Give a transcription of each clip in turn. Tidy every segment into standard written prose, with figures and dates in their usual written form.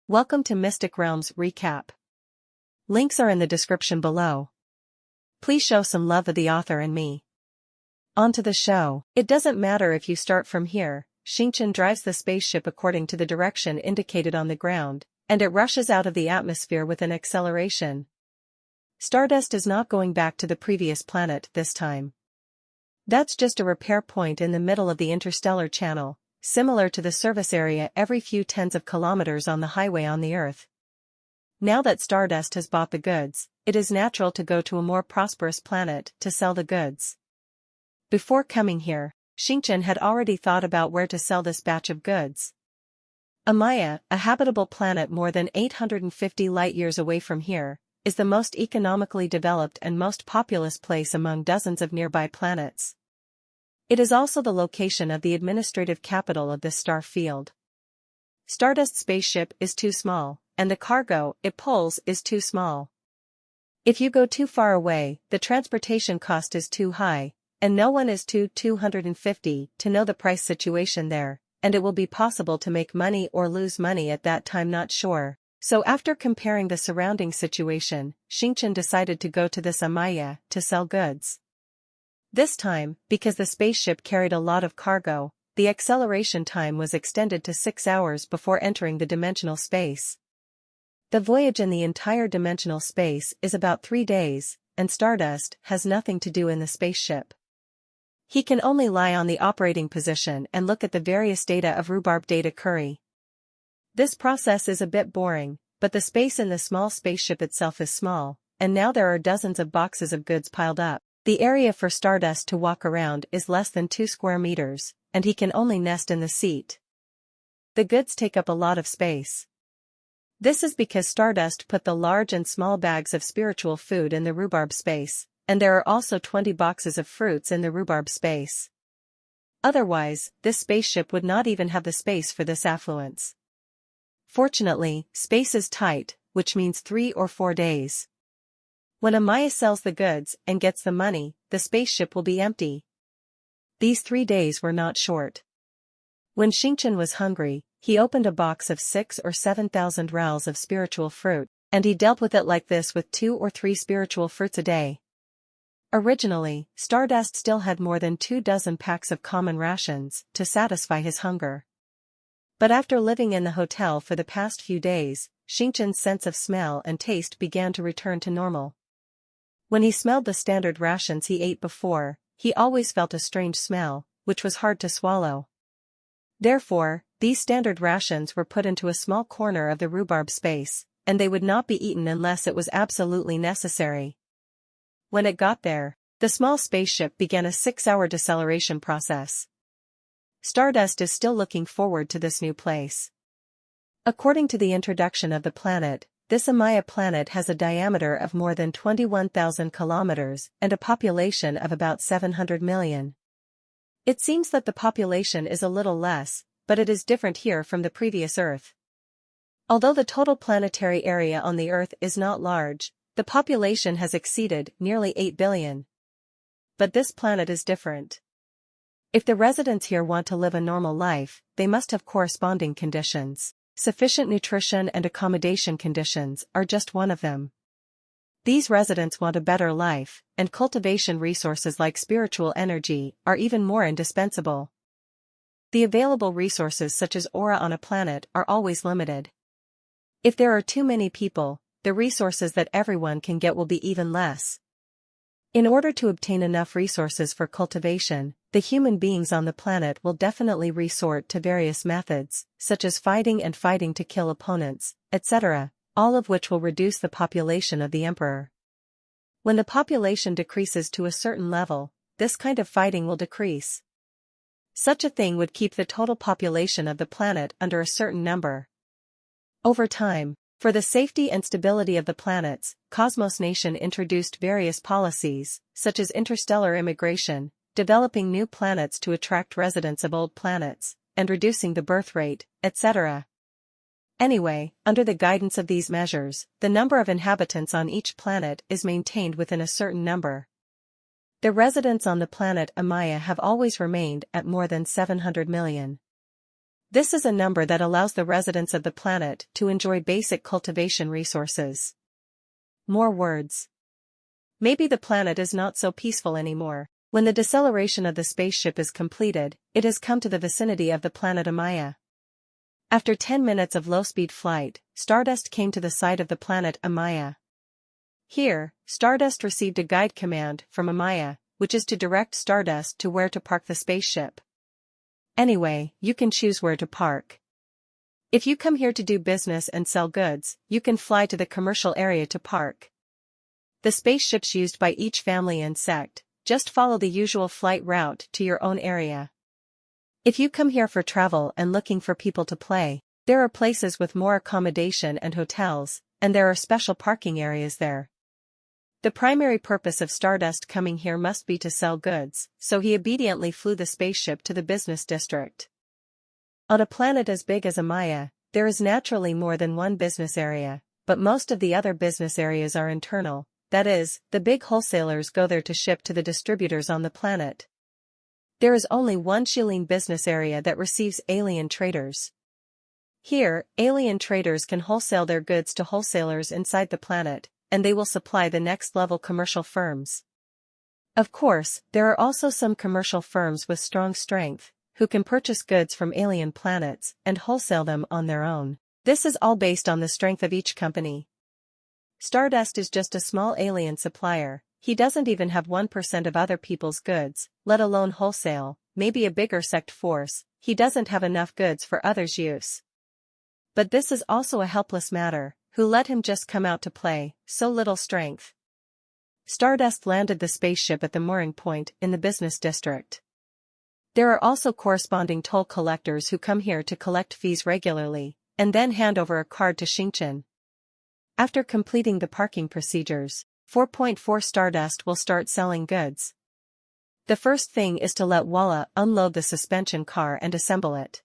Welcome to Mystic Realms Recap. Links are in the description below. Please show some love of the author and me. On to the show. It doesn't matter if you start from here. Xingqian drives the spaceship according to the direction indicated on the ground, and it rushes out of the atmosphere with an acceleration. Stardust is not going back to the previous planet this time. That's just a repair point in the middle of the interstellar channel, similar to the service area every few tens of kilometers on the highway on the Earth. Now that Stardust has bought the goods, it is natural to go to a more prosperous planet to sell the goods. Before coming here, Xingqian had already thought about where to sell this batch of goods. Amaya, a habitable planet more than 850 light-years away from here, is the most economically developed and most populous place among dozens of nearby planets. It is also the location of the administrative capital of this star field. Stardust's spaceship is too small, and the cargo it pulls is too small. If you go too far away, the transportation cost is too high, and no one is too 250 to know the price situation there, and it will be possible to make money or lose money at that time, not sure. So after comparing the surrounding situation, Xingqian decided to go to this Amaya to sell goods. This time, because the spaceship carried a lot of cargo, the acceleration time was extended to 6 hours before entering the dimensional space. The voyage in the entire dimensional space is about 3 days, and Stardust has nothing to do in the spaceship. He can only lie on the operating position and look at the various data of rhubarb data curry. This process is a bit boring, but the space in the small spaceship itself is small, and now there are dozens of boxes of goods piled up. The area for Stardust to walk around is less than 2 square meters, and he can only nest in the seat. The goods take up a lot of space. This is because Stardust put the large and small bags of spiritual food in the rhubarb space, and there are also 20 boxes of fruits in the rhubarb space. Otherwise, this spaceship would not even have the space for this affluence. Fortunately, space is tight, which means 3 or 4 days. When Amaya sells the goods and gets the money, the spaceship will be empty. These 3 days were not short. When Xingqian was hungry, he opened a box of 6,000 or 7,000 rals of spiritual fruit, and he dealt with it like this with 2 or 3 spiritual fruits a day. Originally, Stardust still had more than 24 packs of common rations to satisfy his hunger. But after living in the hotel for the past few days, Xingqian's sense of smell and taste began to return to normal. When he smelled the standard rations he ate before, he always felt a strange smell, which was hard to swallow. Therefore, these standard rations were put into a small corner of the rhubarb space, and they would not be eaten unless it was absolutely necessary. When it got there, the small spaceship began a 6-hour deceleration process. Stardust is still looking forward to this new place. According to the introduction of the planet, this Amaya planet has a diameter of more than 21,000 kilometers and a population of about 700 million. It seems that the population is a little less, but it is different here from the previous Earth. Although the total planetary area on the Earth is not large, the population has exceeded nearly 8 billion. But this planet is different. If the residents here want to live a normal life, they must have corresponding conditions. Sufficient nutrition and accommodation conditions are just one of them. These residents want a better life, and cultivation resources like spiritual energy are even more indispensable. The available resources such as aura on a planet are always limited. If there are too many people, the resources that everyone can get will be even less. In order to obtain enough resources for cultivation, the human beings on the planet will definitely resort to various methods, such as fighting to kill opponents, etc., all of which will reduce the population of the emperor. When the population decreases to a certain level, this kind of fighting will decrease. Such a thing would keep the total population of the planet under a certain number. Over time, for the safety and stability of the planets, Cosmos Nation introduced various policies, such as interstellar immigration, developing new planets to attract residents of old planets, and reducing the birth rate, etc. Anyway, under the guidance of these measures, the number of inhabitants on each planet is maintained within a certain number. The residents on the planet Amaya have always remained at more than 700 million. This is a number that allows the residents of the planet to enjoy basic cultivation resources. More words. Maybe the planet is not so peaceful anymore. When the deceleration of the spaceship is completed, it has come to the vicinity of the planet Amaya. After 10 minutes of low-speed flight, Stardust came to the site of the planet Amaya. Here, Stardust received a guide command from Amaya, which is to direct Stardust to where to park the spaceship. Anyway, you can choose where to park. If you come here to do business and sell goods, you can fly to the commercial area to park. The spaceships used by each family and sect, just follow the usual flight route to your own area. If you come here for travel and looking for people to play, there are places with more accommodation and hotels, and there are special parking areas there. The primary purpose of Stardust coming here must be to sell goods, so he obediently flew the spaceship to the business district. On a planet as big as Amaya, there is naturally more than one business area, but most of the other business areas are internal, that is, the big wholesalers go there to ship to the distributors on the planet. There is only one Shilin business area that receives alien traders. Here, alien traders can wholesale their goods to wholesalers inside the planet, and they will supply the next-level commercial firms. Of course, there are also some commercial firms with strong strength, who can purchase goods from alien planets and wholesale them on their own. This is all based on the strength of each company. Stardust is just a small alien supplier. He doesn't even have 1% of other people's goods, let alone wholesale, maybe a bigger sect force. He doesn't have enough goods for others' use. But this is also a helpless matter. Who let him just come out to play, so little strength. Stardust landed the spaceship at the mooring point in the business district. There are also corresponding toll collectors who come here to collect fees regularly, and then hand over a card to Xingchen. After completing the parking procedures, 4.4 Stardust will start selling goods. The first thing is to let Walla unload the suspension car and assemble it.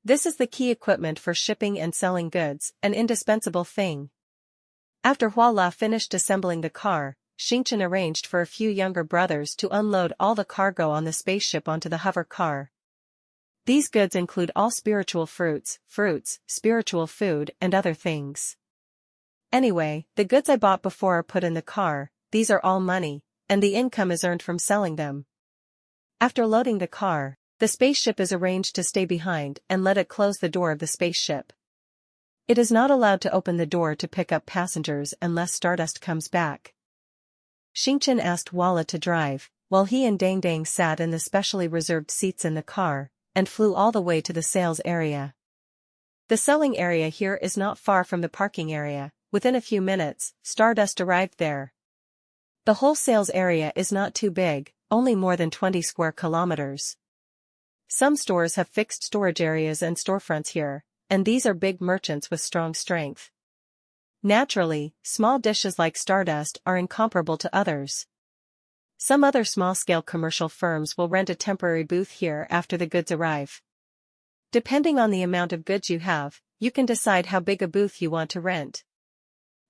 This is the key equipment for shipping and selling goods, an indispensable thing. After Walla finished assembling the car, Xingchen arranged for a few younger brothers to unload all the cargo on the spaceship onto the hover car. These goods include all spiritual fruits, spiritual food, and other things. Anyway, the goods I bought before are put in the car. These are all money, and the income is earned from selling them. After loading the car, the spaceship is arranged to stay behind and let it close the door of the spaceship. It is not allowed to open the door to pick up passengers unless Stardust comes back. Xingchen asked Walla to drive, while he and Dang Dang sat in the specially reserved seats in the car, and flew all the way to the sales area. The selling area here is not far from the parking area. Within a few minutes, Stardust arrived there. The whole sales area is not too big, only more than 20 square kilometers. Some stores have fixed storage areas and storefronts here, and these are big merchants with strong strength. Naturally, small dishes like Stardust are incomparable to others. Some other small-scale commercial firms will rent a temporary booth here after the goods arrive. Depending on the amount of goods you have, you can decide how big a booth you want to rent.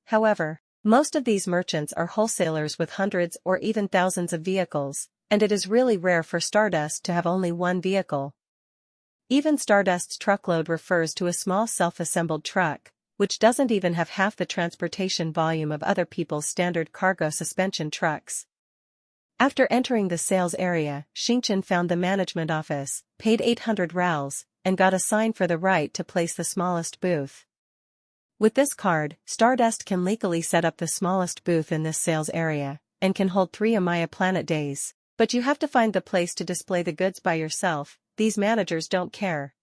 However, most of these merchants are wholesalers with hundreds or even thousands of vehicles, and it is really rare for Stardust to have only one vehicle. Even Stardust's truckload refers to a small self-assembled truck, which doesn't even have half the transportation volume of other people's standard cargo suspension trucks. After entering the sales area, Xingchen found the management office, paid 800 rals, and got a sign for the right to place the smallest booth. With this card, Stardust can legally set up the smallest booth in this sales area, and can hold 3 Amaya Planet days. But you have to find the place to display the goods by yourself. These managers don't care.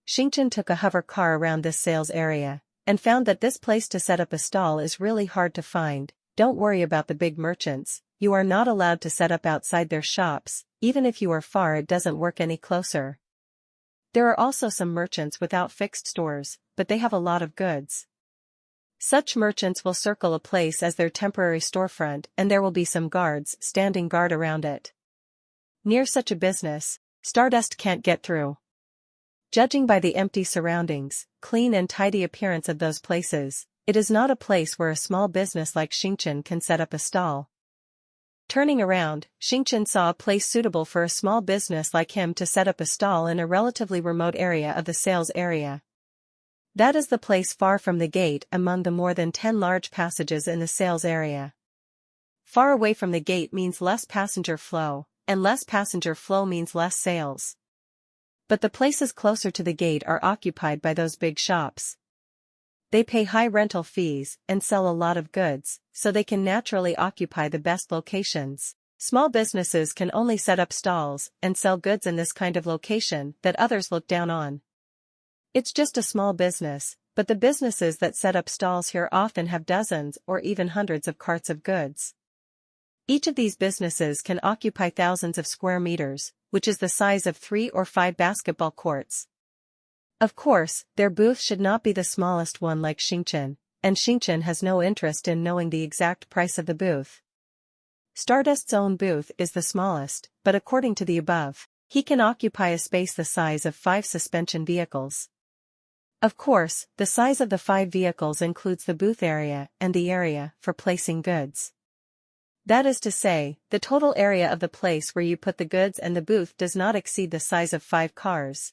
Xingchen took a hover car around this sales area, and found that this place to set up a stall is really hard to find. Don't worry about the big merchants, you are not allowed to set up outside their shops, even if you are far it doesn't work any closer. There are also some merchants without fixed stores, but they have a lot of goods. Such merchants will circle a place as their temporary storefront and there will be some guards standing guard around it. Near such a business, Stardust can't get through. Judging by the empty surroundings, clean and tidy appearance of those places, it is not a place where a small business like Xingchen can set up a stall. Turning around, Xingchen saw a place suitable for a small business like him to set up a stall in a relatively remote area of the sales area. That is the place far from the gate among the more than 10 large passages in the sales area. Far away from the gate means less passenger flow, and less passenger flow means less sales. But the places closer to the gate are occupied by those big shops. They pay high rental fees and sell a lot of goods, so they can naturally occupy the best locations. Small businesses can only set up stalls and sell goods in this kind of location that others look down on. It's just a small business, but the businesses that set up stalls here often have dozens or even hundreds of carts of goods. Each of these businesses can occupy thousands of square meters, which is the size of 3 or 5 basketball courts. Of course, their booth should not be the smallest one like Xingchen, and Xingchen has no interest in knowing the exact price of the booth. Stardust's own booth is the smallest, but according to the above, he can occupy a space the size of 5 suspension vehicles. Of course, the size of the 5 vehicles includes the booth area and the area for placing goods. That is to say, the total area of the place where you put the goods and the booth does not exceed the size of 5 cars.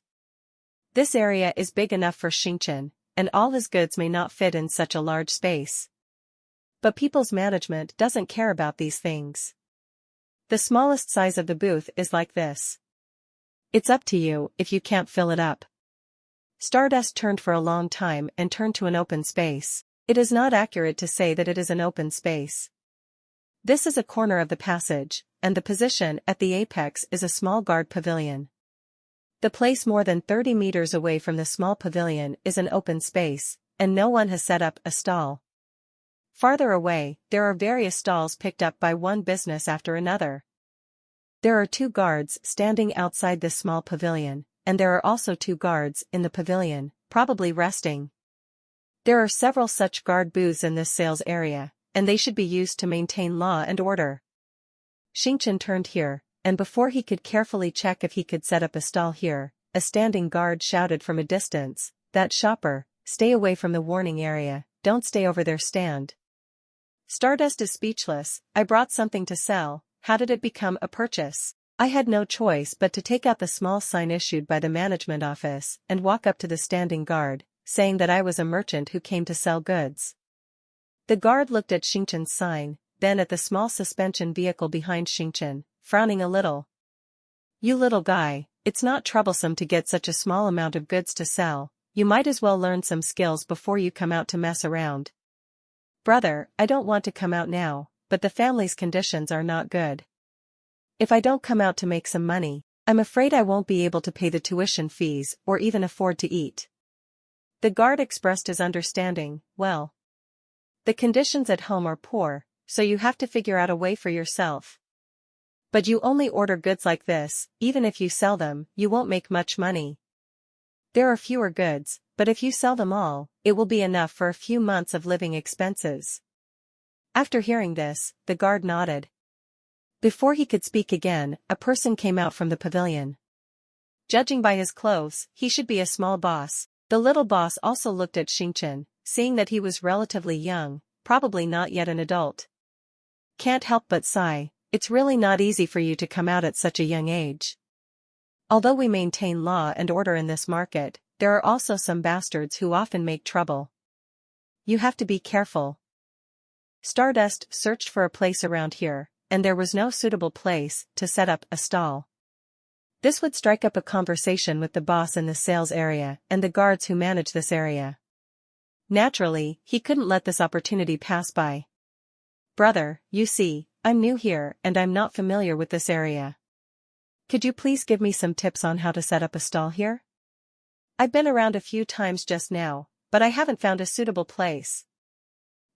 This area is big enough for Xingchen, and all his goods may not fit in such a large space. But people's management doesn't care about these things. The smallest size of the booth is like this. It's up to you if you can't fill it up. Stardust turned for a long time and turned to an open space. It is not accurate to say that it is an open space. This is a corner of the passage, and the position at the apex is a small guard pavilion. The place more than 30 meters away from the small pavilion is an open space, and no one has set up a stall. Farther away, there are various stalls picked up by one business after another. There are 2 guards standing outside this small pavilion, and there are also 2 guards in the pavilion, probably resting. There are several such guard booths in this sales area, and they should be used to maintain law and order. Xingchen turned here, and before he could carefully check if he could set up a stall here, a standing guard shouted from a distance, "That shopper, stay away from the warning area, don't stay over their stand." Stardust is speechless. I brought something to sell. How did it become a purchase? I had no choice but to take out the small sign issued by the management office and walk up to the standing guard, saying that I was a merchant who came to sell goods. The guard looked at Xingchen's sign, then at the small suspension vehicle behind Xingchen, frowning a little. "You little guy, it's not troublesome to get such a small amount of goods to sell. You might as well learn some skills before you come out to mess around." "Brother, I don't want to come out now, but the family's conditions are not good. If I don't come out to make some money, I'm afraid I won't be able to pay the tuition fees or even afford to eat." The guard expressed his understanding. "Well, the conditions at home are poor, so you have to figure out a way for yourself. But you only order goods like this, even if you sell them, you won't make much money. There are fewer goods, but if you sell them all, it will be enough for a few months of living expenses." After hearing this, the guard nodded. Before he could speak again, a person came out from the pavilion. Judging by his clothes, he should be a small boss. The little boss also looked at Xingchen, seeing that he was relatively young, probably not yet an adult. "Can't help but sigh, it's really not easy for you to come out at such a young age. Although we maintain law and order in this market, there are also some bastards who often make trouble. You have to be careful." Stardust searched for a place around here, and there was no suitable place to set up a stall. This would strike up a conversation with the boss in the sales area and the guards who manage this area. Naturally, he couldn't let this opportunity pass by. "Brother, you see, I'm new here and I'm not familiar with this area. Could you please give me some tips on how to set up a stall here? I've been around a few times just now, but I haven't found a suitable place."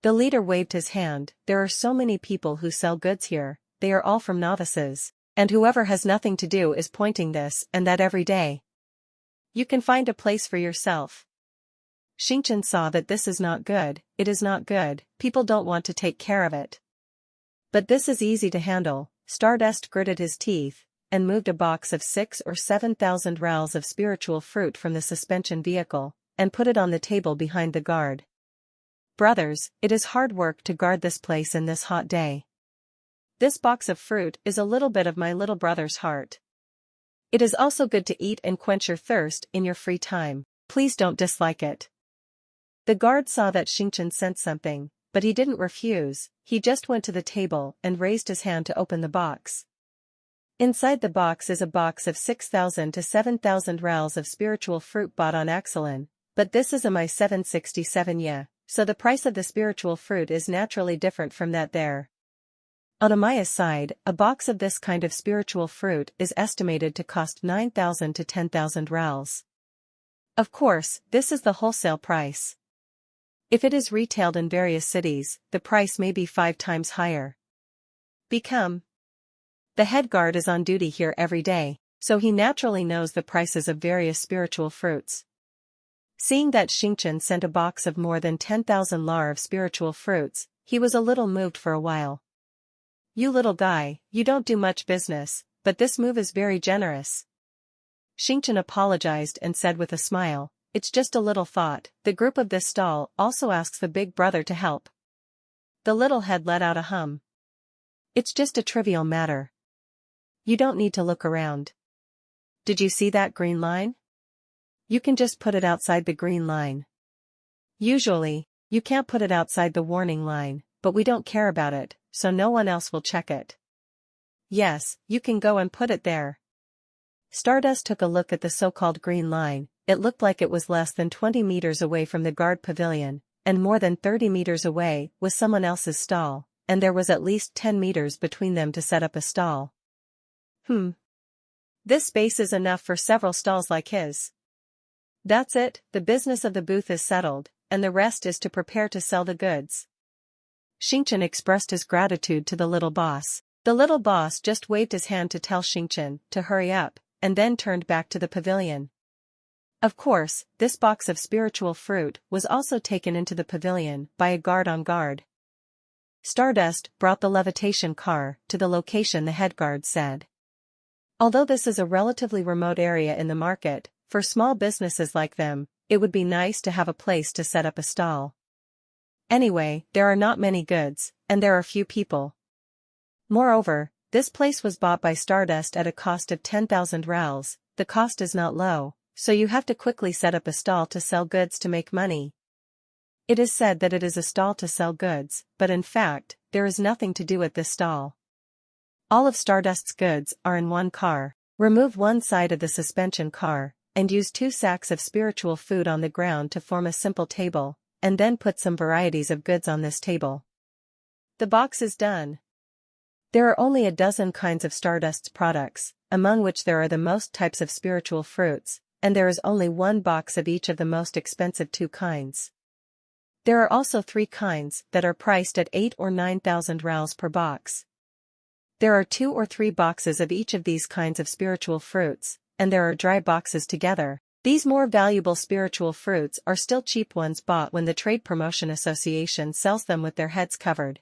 The leader waved his hand. "There are so many people who sell goods here, they are all from novices, and whoever has nothing to do is pointing this and that every day. You can find a place for yourself." Xingchen saw that this is not good. It is not good, people don't want to take care of it. But this is easy to handle. Stardust gritted his teeth, and moved a box of 6,000 or 7,000 rals of spiritual fruit from the suspension vehicle, and put it on the table behind the guard. "Brothers, it is hard work to guard this place in this hot day. This box of fruit is a little bit of my little brother's heart. It is also good to eat and quench your thirst in your free time. Please don't dislike it. The guard saw that Xingchen sent something, but he didn't refuse, he just went to the table and raised his hand to open the box. Inside the box is a box of 6,000 to 7,000 rals of spiritual fruit bought on Axelin, but this is a my 767 ye, so the price of the spiritual fruit is naturally different from that there. On Amaya's side, a box of this kind of spiritual fruit is estimated to cost 9,000 to 10,000 rals. Of course, this is the wholesale price. If it is retailed in various cities, the price may be 5 times higher. The head guard is on duty here every day, so he naturally knows the prices of various spiritual fruits. Seeing that Xingchen sent a box of more than 10,000 lar of spiritual fruits, he was a little moved for a while. You little guy, you don't do much business, but this move is very generous. Xingchen apologized and said with a smile, it's just a little thought. The group of this stall also asks the big brother to help. The little head let out a hum. It's just a trivial matter. You don't need to look around. Did you see that green line? You can just put it outside the green line. Usually, you can't put it outside the warning line, but we don't care about it, so no one else will check it. Yes, you can go and put it there. Stardust took a look at the so-called green line. It looked like it was less than 20 meters away from the guard pavilion, and more than 30 meters away was someone else's stall, and there was at least 10 meters between them to set up a stall. This space is enough for several stalls like his. That's it, the business of the booth is settled, and the rest is to prepare to sell the goods. Xingchen expressed his gratitude to the little boss. The little boss just waved his hand to tell Xingchen to hurry up, and then turned back to the pavilion. Of course, this box of spiritual fruit was also taken into the pavilion by a guard on guard. Stardust brought the levitation car to the location the head guard said. Although this is a relatively remote area in the market, for small businesses like them, it would be nice to have a place to set up a stall. Anyway, there are not many goods, and there are few people. Moreover, this place was bought by Stardust at a cost of 10,000 rals, the cost is not low, so you have to quickly set up a stall to sell goods to make money. It is said that it is a stall to sell goods, but in fact, there is nothing to do at this stall. All of Stardust's goods are in one car. Remove one side of the suspension car, and use 2 sacks of spiritual food on the ground to form a simple table, and then put some varieties of goods on this table. The box is done. There are only a dozen kinds of Stardust's products, among which there are the most types of spiritual fruits, and there is only one box of each of the most expensive 2 kinds. There are also 3 kinds that are priced at 8 or 9,000 rals per box. There are 2 or 3 boxes of each of these kinds of spiritual fruits, and there are dry boxes together. These more valuable spiritual fruits are still cheap ones bought when the Trade Promotion Association sells them with their heads covered.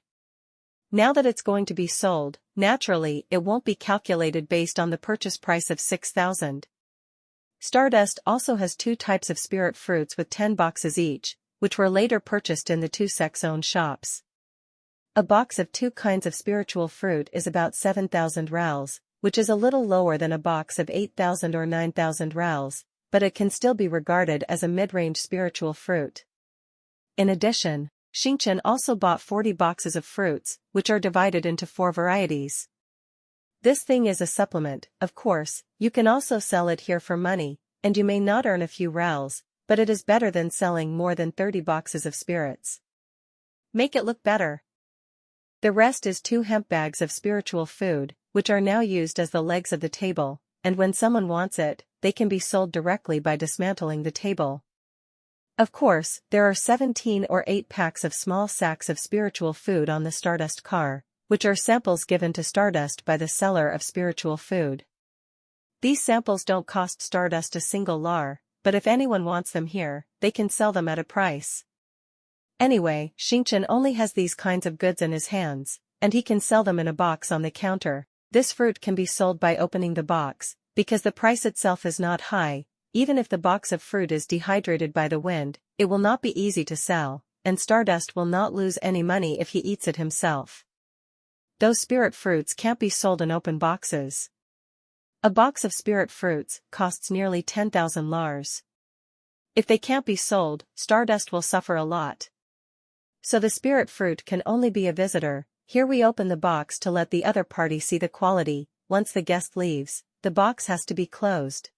Now that it's going to be sold, naturally it won't be calculated based on the purchase price of 6,000. Stardust also has 2 types of spirit fruits with 10 boxes each, which were later purchased in the 2 sects-owned shops. A box of 2 kinds of spiritual fruit is about 7,000 rals, which is a little lower than a box of 8,000 or 9,000 rals, but it can still be regarded as a mid-range spiritual fruit. In addition, Xingchen also bought 40 boxes of fruits, which are divided into 4 varieties. This thing is a supplement, of course, you can also sell it here for money, and you may not earn a few rals, but it is better than selling more than 30 boxes of spirits. Make it look better. The rest is 2 hemp bags of spiritual food, which are now used as the legs of the table, and when someone wants it, they can be sold directly by dismantling the table. Of course, there are 17 or 8 packs of small sacks of spiritual food on the Stardust car, which are samples given to Stardust by the seller of spiritual food. These samples don't cost Stardust a single lar, but if anyone wants them here, they can sell them at a price. Anyway, Xingchen only has these kinds of goods in his hands, and he can sell them in a box on the counter. This fruit can be sold by opening the box, because the price itself is not high. Even if the box of fruit is dehydrated by the wind, it will not be easy to sell, and Stardust will not lose any money if he eats it himself. Those spirit fruits can't be sold in open boxes. A box of spirit fruits costs nearly 10,000 lars. If they can't be sold, Stardust will suffer a lot. So the spirit fruit can only be a visitor. Here we open the box to let the other party see the quality. Once the guest leaves, the box has to be closed.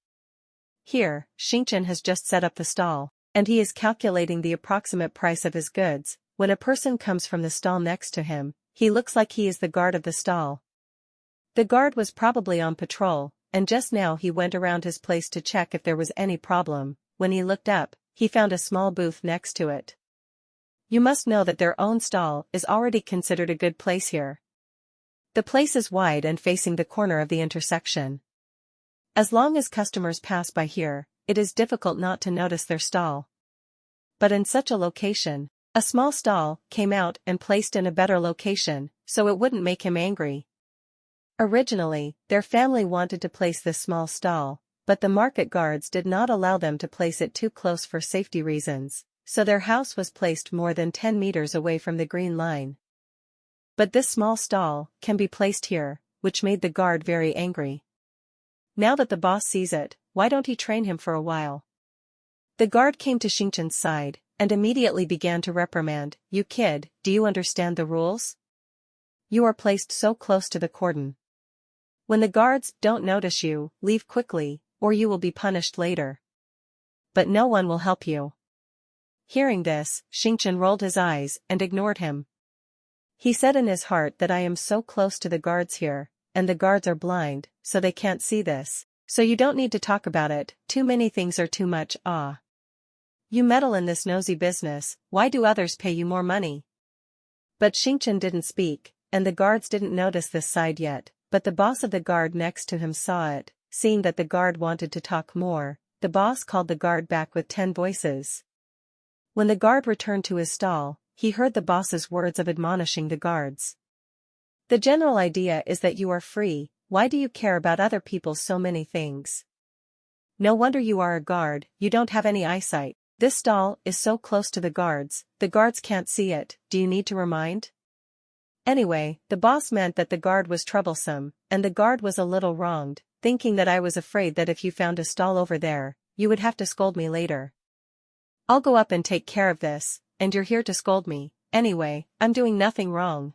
Here, Shinchan has just set up the stall, and he is calculating the approximate price of his goods. When a person comes from the stall next to him, he looks like he is the guard of the stall. The guard was probably on patrol, and just now he went around his place to check if there was any problem. When he looked up, he found a small booth next to it. You must know that their own stall is already considered a good place here. The place is wide and facing the corner of the intersection. As long as customers pass by here, it is difficult not to notice their stall. But in such a location, a small stall came out and placed in a better location, so it wouldn't make him angry. Originally, their family wanted to place this small stall, but the market guards did not allow them to place it too close for safety reasons, so their house was placed more than 10 meters away from the green line. But this small stall can be placed here, which made the guard very angry. Now that the boss sees it, why don't he train him for a while? The guard came to Shinchan's side, and immediately began to reprimand. You kid, do you understand the rules? You are placed so close to the cordon. When the guards don't notice you, leave quickly, or you will be punished later. But no one will help you. Hearing this, Shinchan rolled his eyes and ignored him. He said in his heart that I am so close to the guards here, and the guards are blind, so they can't see this. So you don't need to talk about it, too many things are too much. You meddle in this nosy business, why do others pay you more money? But Shinchan didn't speak, and the guards didn't notice this side yet, but the boss of the guard next to him saw it. Seeing that the guard wanted to talk more, the boss called the guard back with 10 voices. When the guard returned to his stall, he heard the boss's words of admonishing the guards. The general idea is that you are free. Why do you care about other people's so many things? No wonder you are a guard, you don't have any eyesight. This stall is so close to the guards can't see it, do you need to remind? Anyway, the boss meant that the guard was troublesome, and the guard was a little wronged, thinking that I was afraid that if you found a stall over there, you would have to scold me later. I'll go up and take care of this, and you're here to scold me. Anyway, I'm doing nothing wrong.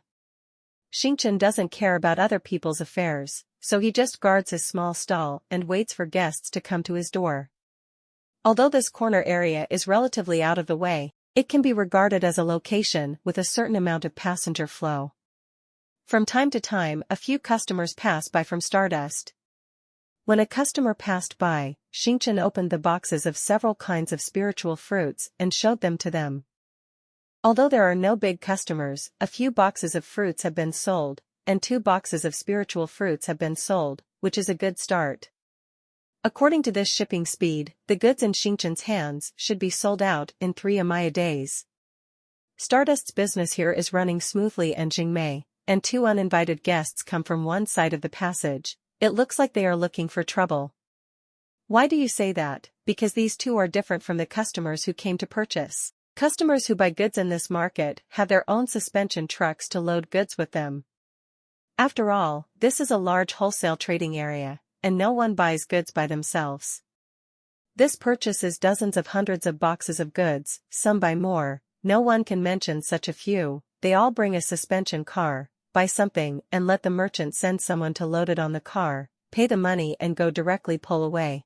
Shinchan doesn't care about other people's affairs, so he just guards his small stall and waits for guests to come to his door. Although this corner area is relatively out of the way, it can be regarded as a location with a certain amount of passenger flow. From time to time, a few customers pass by from Stardust. When a customer passed by, Shinchan opened the boxes of several kinds of spiritual fruits and showed them to them. Although there are no big customers, a few boxes of fruits have been sold, and 2 boxes of spiritual fruits have been sold, which is a good start. According to this shipping speed, the goods in Shinchan's hands should be sold out in 3 Amaya days. Stardust's business here is running smoothly, and Jingmei and 2 uninvited guests come from one side of the passage. It looks like they are looking for trouble. Why do you say that? Because these 2 are different from the customers who came to purchase. Customers who buy goods in this market have their own suspension trucks to load goods with them. After all, this is a large wholesale trading area, and no one buys goods by themselves. This purchases dozens of hundreds of boxes of goods, some buy more, no one can mention such a few. They all bring a suspension car, buy something and let the merchant send someone to load it on the car, pay the money and go directly pull away.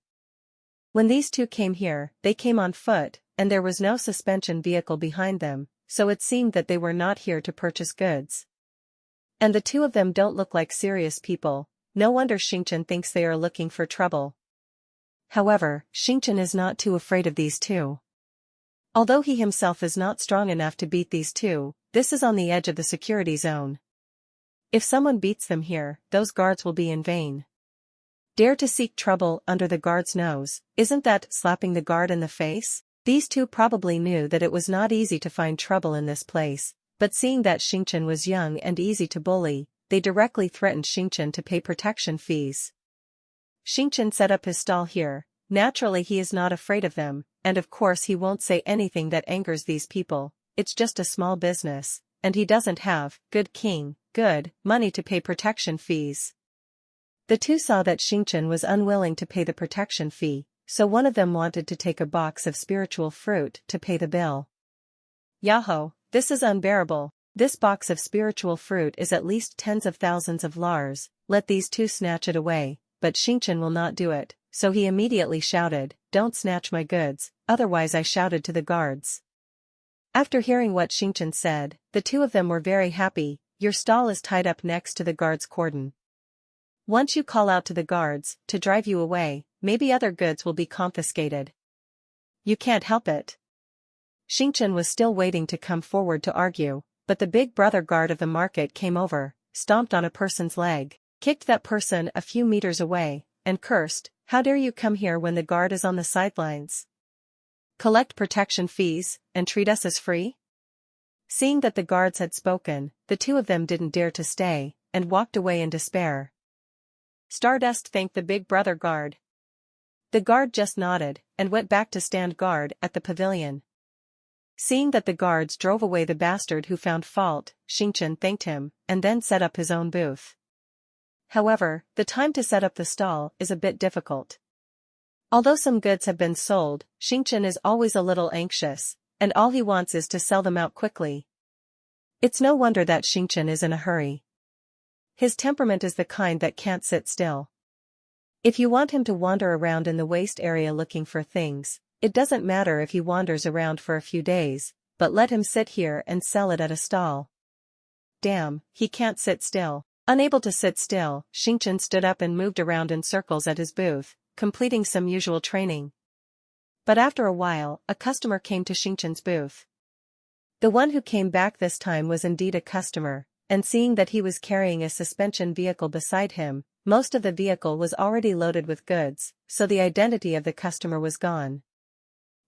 When these 2 came here, they came on foot, and there was no suspension vehicle behind them, so it seemed that they were not here to purchase goods. And the 2 of them don't look like serious people, no wonder Shinchan thinks they are looking for trouble. However, Shinchan is not too afraid of these 2. Although he himself is not strong enough to beat these 2, this is on the edge of the security zone. If someone beats them here, those guards will be in vain. Dare to seek trouble under the guard's nose, isn't that slapping the guard in the face? These 2 probably knew that it was not easy to find trouble in this place, but seeing that Shinchan was young and easy to bully, they directly threatened Shinchan to pay protection fees. Shinchan set up his stall here. Naturally he is not afraid of them, and of course he won't say anything that angers these people. It's just a small business, and he doesn't have, good money to pay protection fees. The two saw that Xingchen was unwilling to pay the protection fee, so one of them wanted to take a box of spiritual fruit to pay the bill. Yahoo, this is unbearable. This box of spiritual fruit is at least tens of thousands of lars, let these two snatch it away, but Xingchen will not do it, so he immediately shouted, don't snatch my goods, otherwise I shouted to the guards. After hearing what Xingchen said, the two of them were very happy. Your stall is tied up next to the guard's cordon. Once you call out to the guards to drive you away, maybe other goods will be confiscated. You can't help it. Xingchen was still waiting to come forward to argue, but the big brother guard of the market came over, stomped on a person's leg, kicked that person a few meters away, and cursed, how dare you come here when the guard is on the sidelines? Collect protection fees, and treat us as free? Seeing that the guards had spoken, the two of them didn't dare to stay, and walked away in despair. Stardust thanked the big brother guard. The guard just nodded, and went back to stand guard at the pavilion. Seeing that the guards drove away the bastard who found fault, Xingchen thanked him, and then set up his own booth. However, the time to set up the stall is a bit difficult. Although some goods have been sold, Xingchen is always a little anxious, and all he wants is to sell them out quickly. It's no wonder that Xingchen is in a hurry. His temperament is the kind that can't sit still. If you want him to wander around in the waste area looking for things, it doesn't matter if he wanders around for a few days, but let him sit here and sell it at a stall. Damn, he can't sit still. Unable to sit still, Xingchen stood up and moved around in circles at his booth, completing some usual training. But after a while, a customer came to Xingchen's booth. The one who came back this time was indeed a customer, and seeing that he was carrying a suspension vehicle beside him, most of the vehicle was already loaded with goods, so the identity of the customer was gone.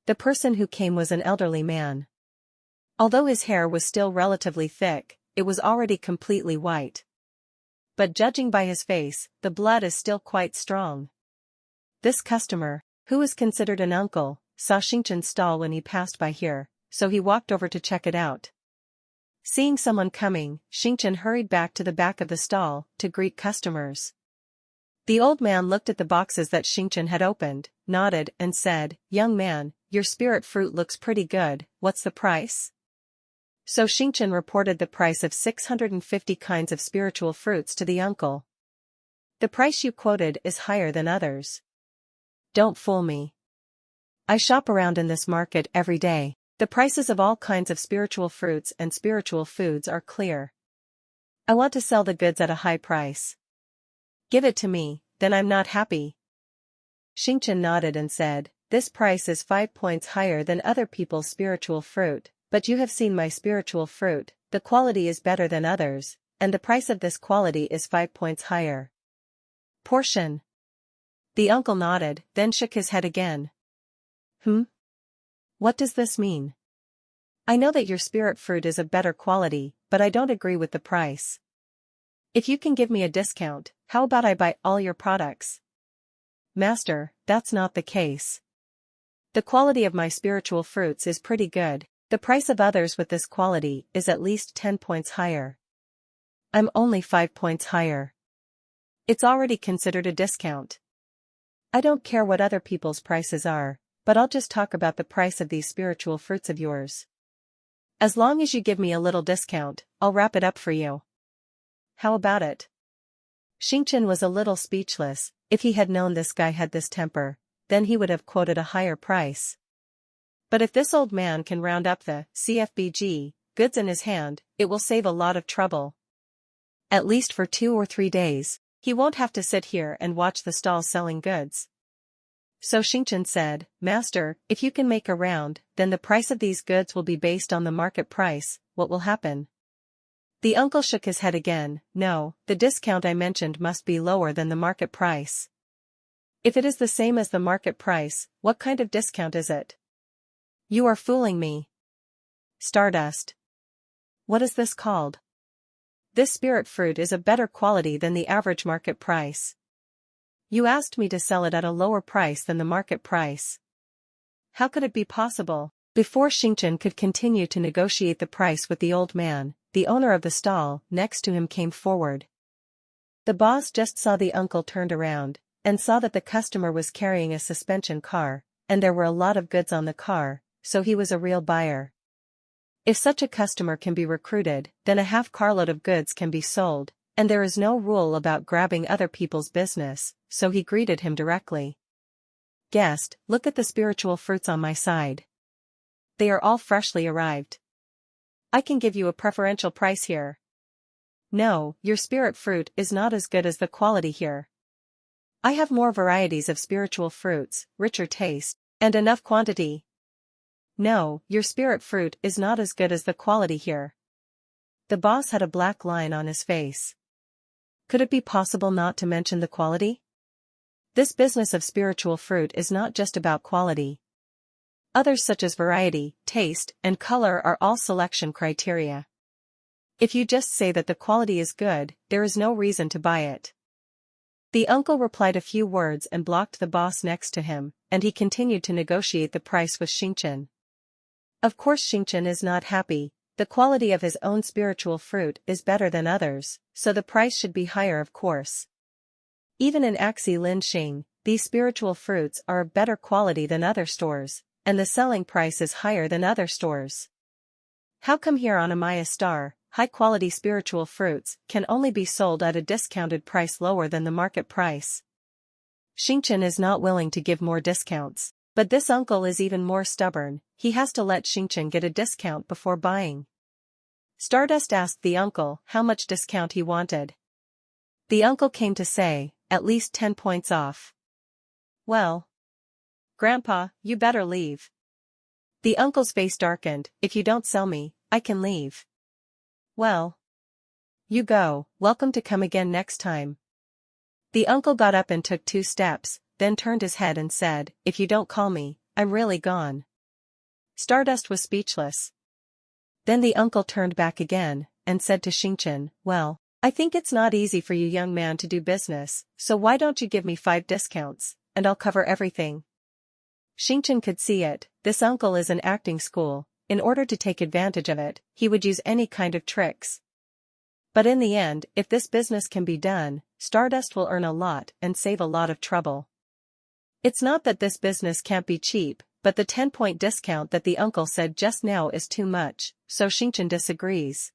The person who came was an elderly man. Although his hair was still relatively thick, it was already completely white. But judging by his face, the blood is still quite strong. This customer, who is considered an uncle, saw Xingchen's stall when he passed by here, so he walked over to check it out. Seeing someone coming, Xingchen hurried back to the back of the stall to greet customers. The old man looked at the boxes that Xingchen had opened, nodded, and said, young man, your spirit fruit looks pretty good, what's the price? So Xingchen reported the price of 650 kinds of spiritual fruits to the uncle. The price you quoted is higher than others. Don't fool me. I shop around in this market every day. The prices of all kinds of spiritual fruits and spiritual foods are clear. I want to sell the goods at a high price. Give it to me, then I'm not happy. Xingchen nodded and said, this price is 5 points higher than other people's spiritual fruit, but you have seen my spiritual fruit, the quality is better than others, and the price of this quality is 5 points higher. Portion. The uncle nodded, then shook his head again. What does this mean? I know that your spirit fruit is of better quality, but I don't agree with the price. If you can give me a discount, how about I buy all your products? Master, that's not the case. The quality of my spiritual fruits is pretty good, the price of others with this quality is at least 10 points higher. I'm only 5 points higher. It's already considered a discount. I don't care what other people's prices are, but I'll just talk about the price of these spiritual fruits of yours. As long as you give me a little discount, I'll wrap it up for you. How about it? Xingchen was a little speechless. If he had known this guy had this temper, then he would have quoted a higher price. But if this old man can round up the CFBG goods in his hand, it will save a lot of trouble. At least for 2 or 3 days, he won't have to sit here and watch the stall selling goods. So Xingchen said, Master, if you can make a round, then the price of these goods will be based on the market price. What will happen? The uncle shook his head again. No, the discount I mentioned must be lower than the market price. If it is the same as the market price, what kind of discount is it? You are fooling me. Stardust. What is this called? This spirit fruit is of better quality than the average market price. You asked me to sell it at a lower price than the market price. How could it be possible? Before Xingchen could continue to negotiate the price with the old man, the owner of the stall next to him came forward. The boss just saw the uncle turned around, and saw that the customer was carrying a suspension car, and there were a lot of goods on the car, so he was a real buyer. If such a customer can be recruited, then a half carload of goods can be sold, and there is no rule about grabbing other people's business, so he greeted him directly. Guest, look at the spiritual fruits on my side. They are all freshly arrived. I can give you a preferential price here. No, your spirit fruit is not as good as the quality here. I have more varieties of spiritual fruits, richer taste, and enough quantity. No, your spirit fruit is not as good as the quality here. The boss had a black line on his face. Could it be possible not to mention the quality? This business of spiritual fruit is not just about quality. Others such as variety, taste, and color are all selection criteria. If you just say that the quality is good, there is no reason to buy it. The uncle replied a few words and blocked the boss next to him, and he continued to negotiate the price with Shinchin. Of course Shinchin is not happy. The quality of his own spiritual fruit is better than others, so the price should be higher of course. Even in Axi Lin Xing, these spiritual fruits are of better quality than other stores, and the selling price is higher than other stores. How come here on Amaya Star, high-quality spiritual fruits can only be sold at a discounted price lower than the market price? Shinchin is not willing to give more discounts, but this uncle is even more stubborn. He has to let Shinchin get a discount before buying. Stardust asked the uncle how much discount he wanted. The uncle came to say, at least 10 points off. Well, Grandpa, you better leave. The uncle's face darkened. If you don't sell me, I can leave. Well, you go, welcome to come again next time. The uncle got up and took 2 steps, then turned his head and said, if you don't call me, I'm really gone. Stardust was speechless. Then the uncle turned back again, and said to Shinchin, well, I think it's not easy for you young man to do business, so why don't you give me 5 discounts, and I'll cover everything. Shinchin could see it, this uncle is an acting school, in order to take advantage of it, he would use any kind of tricks. But in the end, if this business can be done, Stardust will earn a lot and save a lot of trouble. It's not that this business can't be cheap, but the 10-point discount that the uncle said just now is too much, so Shinchin disagrees.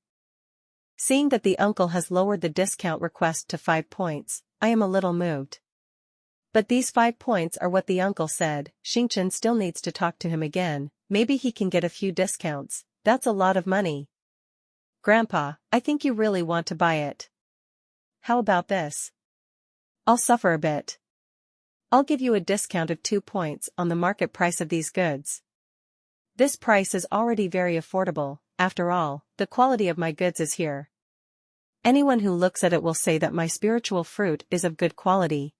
Seeing that the uncle has lowered the discount request to 5 points, I am a little moved. But these 5 points are what the uncle said. Shinchin still needs to talk to him again, maybe he can get a few discounts, that's a lot of money. Grandpa, I think you really want to buy it. How about this? I'll suffer a bit. I'll give you a discount of 2 points on the market price of these goods. This price is already very affordable, after all, the quality of my goods is here. Anyone who looks at it will say that my spiritual fruit is of good quality.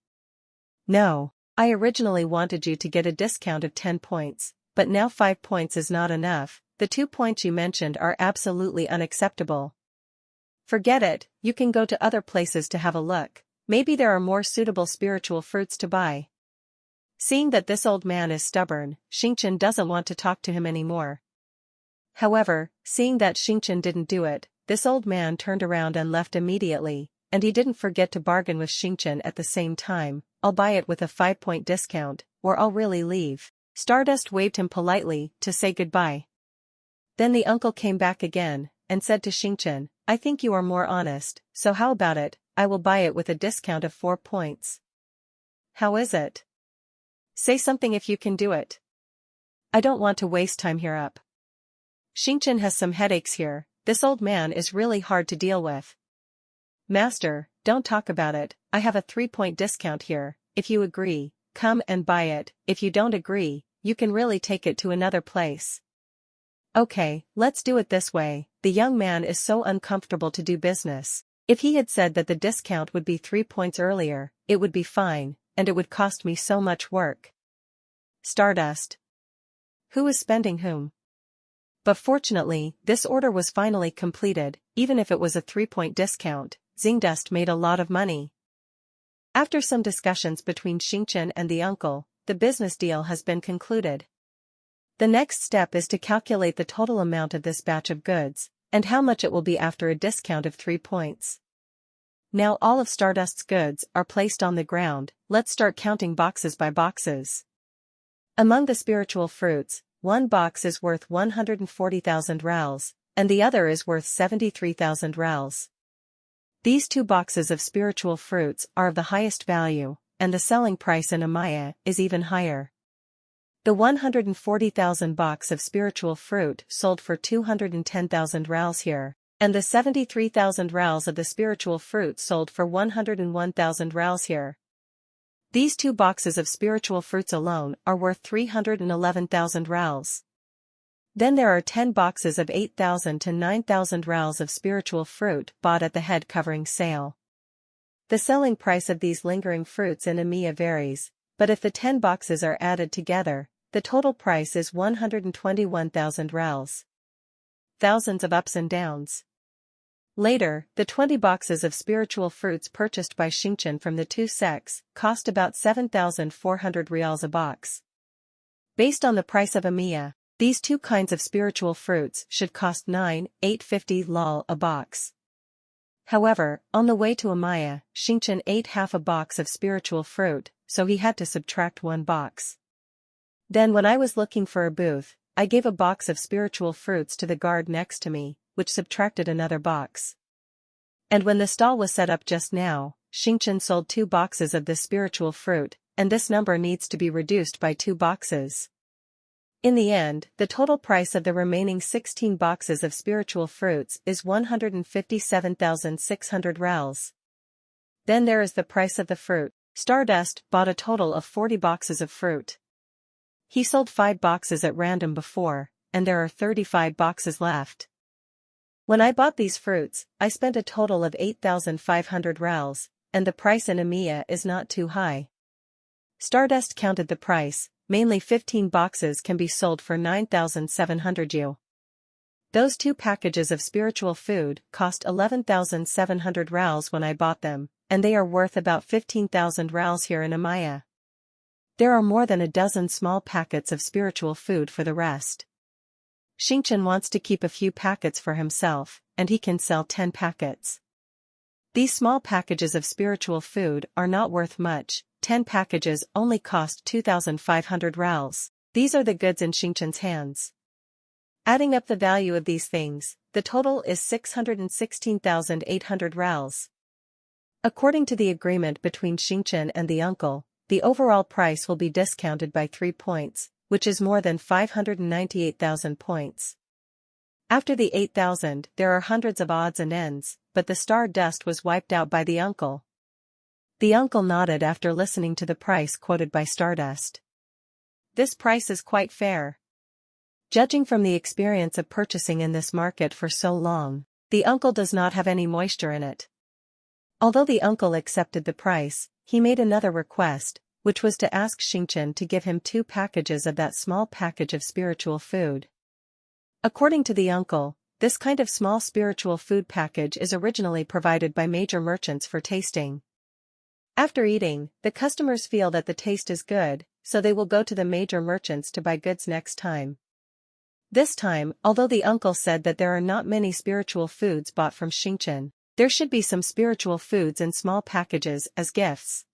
No, I originally wanted you to get a discount of 10 points, but now 5 points is not enough, the 2 points you mentioned are absolutely unacceptable. Forget it, you can go to other places to have a look. Maybe there are more suitable spiritual fruits to buy. Seeing that this old man is stubborn, Shinchin doesn't want to talk to him anymore. However, seeing that Shinchin didn't do it, this old man turned around and left immediately, and he didn't forget to bargain with Shinchin at the same time, I'll buy it with a 5-point discount, or I'll really leave. Stardust waved him politely to say goodbye. Then the uncle came back again, and said to Shinchin, I think you are more honest, so how about it? I will buy it with a discount of 4 points. How is it? Say something if you can do it. I don't want to waste time here up. Shinchin has some headaches here, this old man is really hard to deal with. Master, don't talk about it, I have a 3-point discount here, if you agree, come and buy it, if you don't agree, you can really take it to another place. Okay, let's do it this way, the young man is so uncomfortable to do business. If he had said that the discount would be 3 points earlier, it would be fine, and it would cost me so much work. Stardust. Who is spending whom? But fortunately, this order was finally completed, even if it was a 3-point discount, Zingdust made a lot of money. After some discussions between Shinchin and the uncle, the business deal has been concluded. The next step is to calculate the total amount of this batch of goods, and how much it will be after a discount of 3 points. Now all of Stardust's goods are placed on the ground. Let's start counting boxes by boxes. Among the spiritual fruits, one box is worth 140,000 rals, and the other is worth 73,000 rals. These two boxes of spiritual fruits are of the highest value, and the selling price in Amaya is even higher. The 140,000 box of spiritual fruit sold for 210,000 rals here, and the 73,000 rals of the spiritual fruit sold for 101,000 rals here. These two boxes of spiritual fruits alone are worth 311,000 rals. Then there are 10 boxes of 8,000 to 9,000 rals of spiritual fruit bought at the head covering sale. The selling price of these lingering fruits in Amaya varies, but if the 10 boxes are added together, the total price is 121,000 rals. Thousands of ups and downs. Later, the 20 boxes of spiritual fruits purchased by Xingchen from the two sects cost about 7,400 rials a box. Based on the price of Amaya, these two kinds of spiritual fruits should cost 9,850 lal a box. However, on the way to Amaya, Xingchen ate half a box of spiritual fruit, so he had to subtract one box. Then when I was looking for a booth, I gave a box of spiritual fruits to the guard next to me, which subtracted another box. And when the stall was set up just now, Xingchen sold 2 boxes of this spiritual fruit, and this number needs to be reduced by 2 boxes. In the end, the total price of the remaining 16 boxes of spiritual fruits is 157,600 rals. Then there is the price of the fruit. Stardust bought a total of 40 boxes of fruit. He sold 5 boxes at random before, and there are 35 boxes left. When I bought these fruits, I spent a total of 8,500 rals, and the price in Amaya is not too high. Stardust counted the price. Mainly 15 boxes can be sold for 9,700 yu. Those 2 packages of spiritual food cost 11,700 rals when I bought them, and they are worth about 15,000 rals here in Amaya. There are more than a dozen small packets of spiritual food for the rest. Xingchen wants to keep a few packets for himself, and he can sell 10 packets. These small packages of spiritual food are not worth much. 10 packages only cost 2,500 rals. These are the goods in Xingchen's hands. Adding up the value of these things, the total is 616,800 rals. According to the agreement between Xingchen and the uncle, the overall price will be discounted by 3 points, which is more than 598,000 points. After the 8,000, there are hundreds of odds and ends, but the star dust was wiped out by the uncle. The uncle nodded after listening to the price quoted by Stardust. This price is quite fair. Judging from the experience of purchasing in this market for so long, the uncle does not have any moisture in it. Although the uncle accepted the price, he made another request, which was to ask Xingchen to give him 2 packages of that small package of spiritual food. According to the uncle, this kind of small spiritual food package is originally provided by major merchants for tasting. After eating, the customers feel that the taste is good, so they will go to the major merchants to buy goods next time. This time, although the uncle said that there are not many spiritual foods bought from Xingchen, there should be some spiritual foods in small packages as gifts.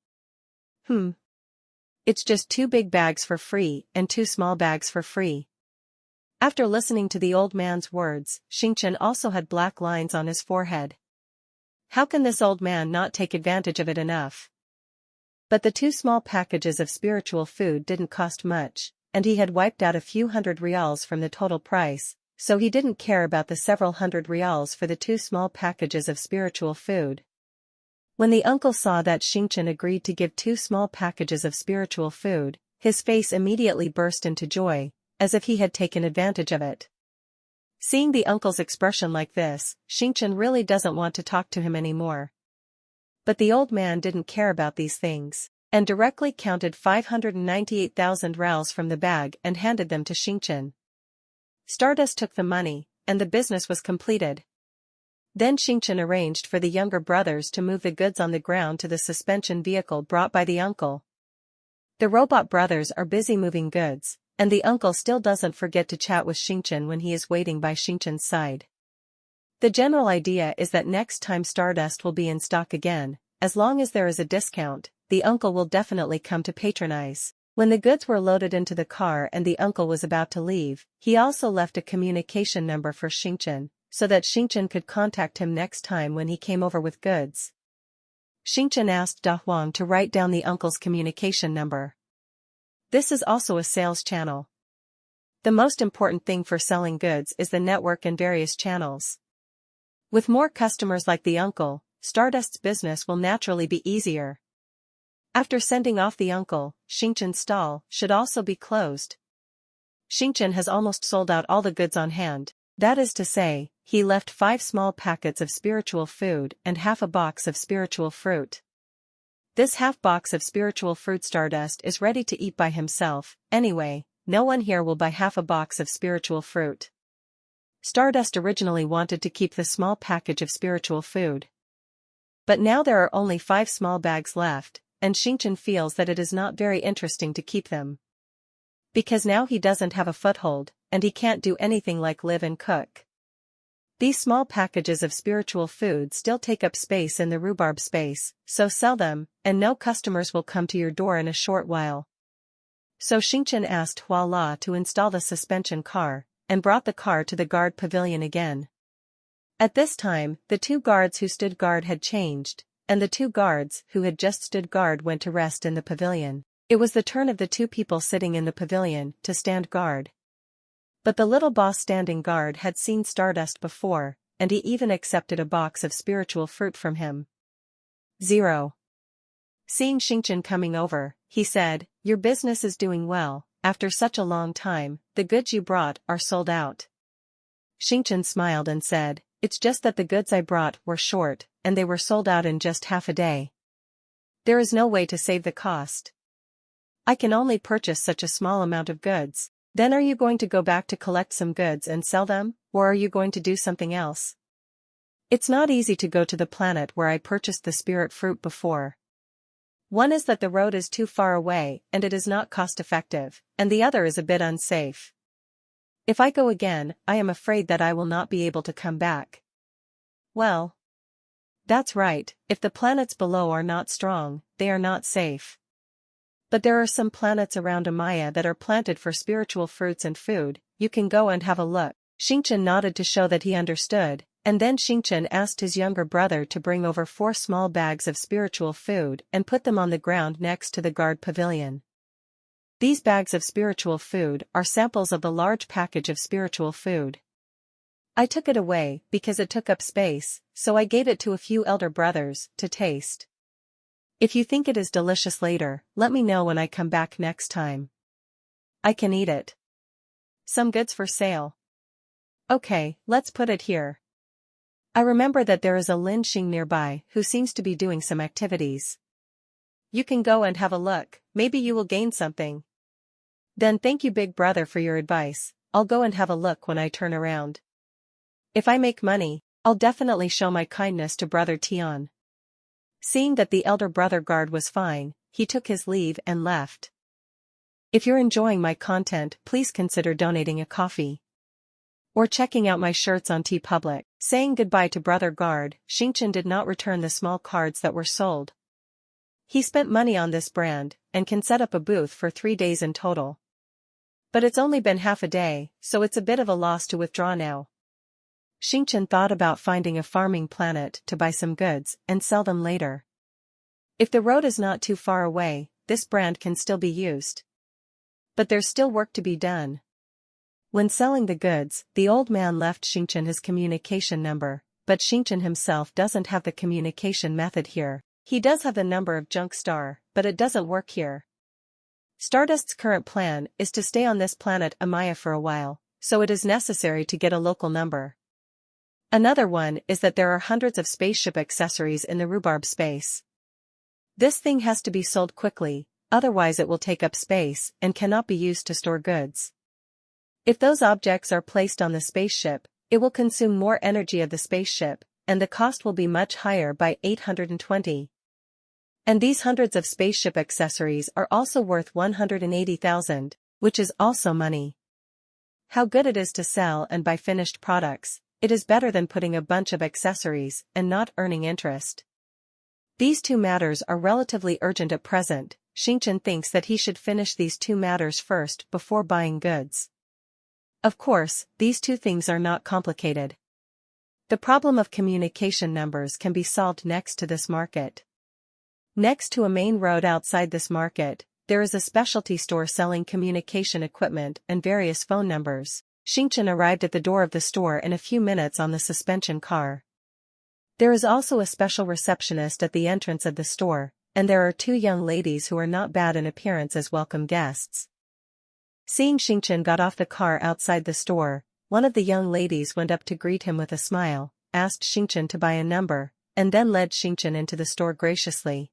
It's just 2 big bags for free and 2 small bags for free. After listening to the old man's words, Xingchen also had black lines on his forehead. How can this old man not take advantage of it enough? But the 2 small packages of spiritual food didn't cost much, and he had wiped out a few hundred rials from the total price, so he didn't care about the several hundred rials for the 2 small packages of spiritual food. When the uncle saw that Xingchen agreed to give 2 small packages of spiritual food, his face immediately burst into joy, as if he had taken advantage of it. Seeing the uncle's expression like this, Xingchen really doesn't want to talk to him anymore. But the old man didn't care about these things, and directly counted 598,000 rals from the bag and handed them to Xingchen. Stardust took the money, and the business was completed. Then Xingchen arranged for the younger brothers to move the goods on the ground to the suspension vehicle brought by the uncle. The robot brothers are busy moving goods, and the uncle still doesn't forget to chat with Xingchen when he is waiting by Xingchen's side. The general idea is that next time Stardust will be in stock again, as long as there is a discount, the uncle will definitely come to patronize. When the goods were loaded into the car and the uncle was about to leave, he also left a communication number for Xingchen, so that Xingchen could contact him next time when he came over with goods. Xingchen asked Da Huang to write down the uncle's communication number. This is also a sales channel. The most important thing for selling goods is the network and various channels. With more customers like the uncle, Stardust's business will naturally be easier. After sending off the uncle, Xingchen's stall should also be closed. Xingchen has almost sold out all the goods on hand. That is to say, he left 5 small packets of spiritual food and half a box of spiritual fruit. This half box of spiritual fruit Stardust is ready to eat by himself. Anyway, no one here will buy half a box of spiritual fruit. Stardust originally wanted to keep the small package of spiritual food. But now there are only 5 small bags left, and Xingchen feels that it is not very interesting to keep them. Because now he doesn't have a foothold, and he can't do anything like live and cook. These small packages of spiritual food still take up space in the rhubarb space, so sell them, and no customers will come to your door in a short while. So Xingchen asked Hua La to install the suspension car, and brought the car to the guard pavilion again. At this time, the 2 guards who stood guard had changed, and the 2 guards who had just stood guard went to rest in the pavilion. It was the turn of the 2 people sitting in the pavilion to stand guard. But the little boss standing guard had seen Stardust before, and he even accepted a box of spiritual fruit from him. 0. Seeing Xingchen coming over, he said, "Your business is doing well. After such a long time, the goods you brought are sold out." Xingchen smiled and said, "It's just that the goods I brought were short, and they were sold out in just half a day. There is no way to save the cost. I can only purchase such a small amount of goods." "Then are you going to go back to collect some goods and sell them, or are you going to do something else?" "It's not easy to go to the planet where I purchased the spirit fruit before. One is that the road is too far away and it is not cost-effective, and the other is a bit unsafe. If I go again, I am afraid that I will not be able to come back." "Well, that's right, if the planets below are not strong, they are not safe. But there are some planets around Amaya that are planted for spiritual fruits and food. You can go and have a look." Xingchen nodded to show that he understood, and then Xingchen asked his younger brother to bring over 4 small bags of spiritual food and put them on the ground next to the guard pavilion. These bags of spiritual food are samples of the large package of spiritual food. I took it away because it took up space, so I gave it to a few elder brothers to taste. If you think it is delicious later, let me know when I come back next time. I can eat it. Some goods for sale. Okay, let's put it here. I remember that there is a Lin Xing nearby who seems to be doing some activities. You can go and have a look, maybe you will gain something. Then thank you big brother for your advice. I'll go and have a look when I turn around. If I make money, I'll definitely show my kindness to brother Tian. Seeing that the elder brother guard was fine, he took his leave and left. If you're enjoying my content, please consider donating a coffee. Or checking out my shirts on TeePublic. Saying goodbye to brother guard, Xingchen did not return the small cards that were sold. He spent money on this brand, and can set up a booth for 3 days in total. But it's only been half a day, so it's a bit of a loss to withdraw now. Xingchen thought about finding a farming planet to buy some goods and sell them later. If the road is not too far away, this brand can still be used. But there's still work to be done. When selling the goods, the old man left Xingchen his communication number, but Xingchen himself doesn't have the communication method here. He does have the number of Junk Star, but it doesn't work here. Stardust's current plan is to stay on this planet Amaya for a while, so it is necessary to get a local number. Another one is that there are hundreds of spaceship accessories in the rhubarb space. This thing has to be sold quickly, otherwise it will take up space and cannot be used to store goods. If those objects are placed on the spaceship, it will consume more energy of the spaceship, and the cost will be much higher by 820. And these hundreds of spaceship accessories are also worth 180,000, which is also money. How good it is to sell and buy finished products. it is better than putting a bunch of accessories and not earning interest. These two matters are relatively urgent at present. Shinchan thinks that he should finish these two matters first before buying goods. Of course, these two things are not complicated. The problem of communication numbers can be solved next to this market. Next to a main road outside this market, there is a specialty store selling communication equipment and various phone numbers. Shinchan arrived at the door of the store in a few minutes on the suspension car. There is also a special receptionist at the entrance of the store, and there are two young ladies who are not bad in appearance as welcome guests. Seeing Shinchan got off the car outside the store, one of the young ladies went up to greet him with a smile, asked Shinchan to buy a number, and then led Shinchan into the store graciously.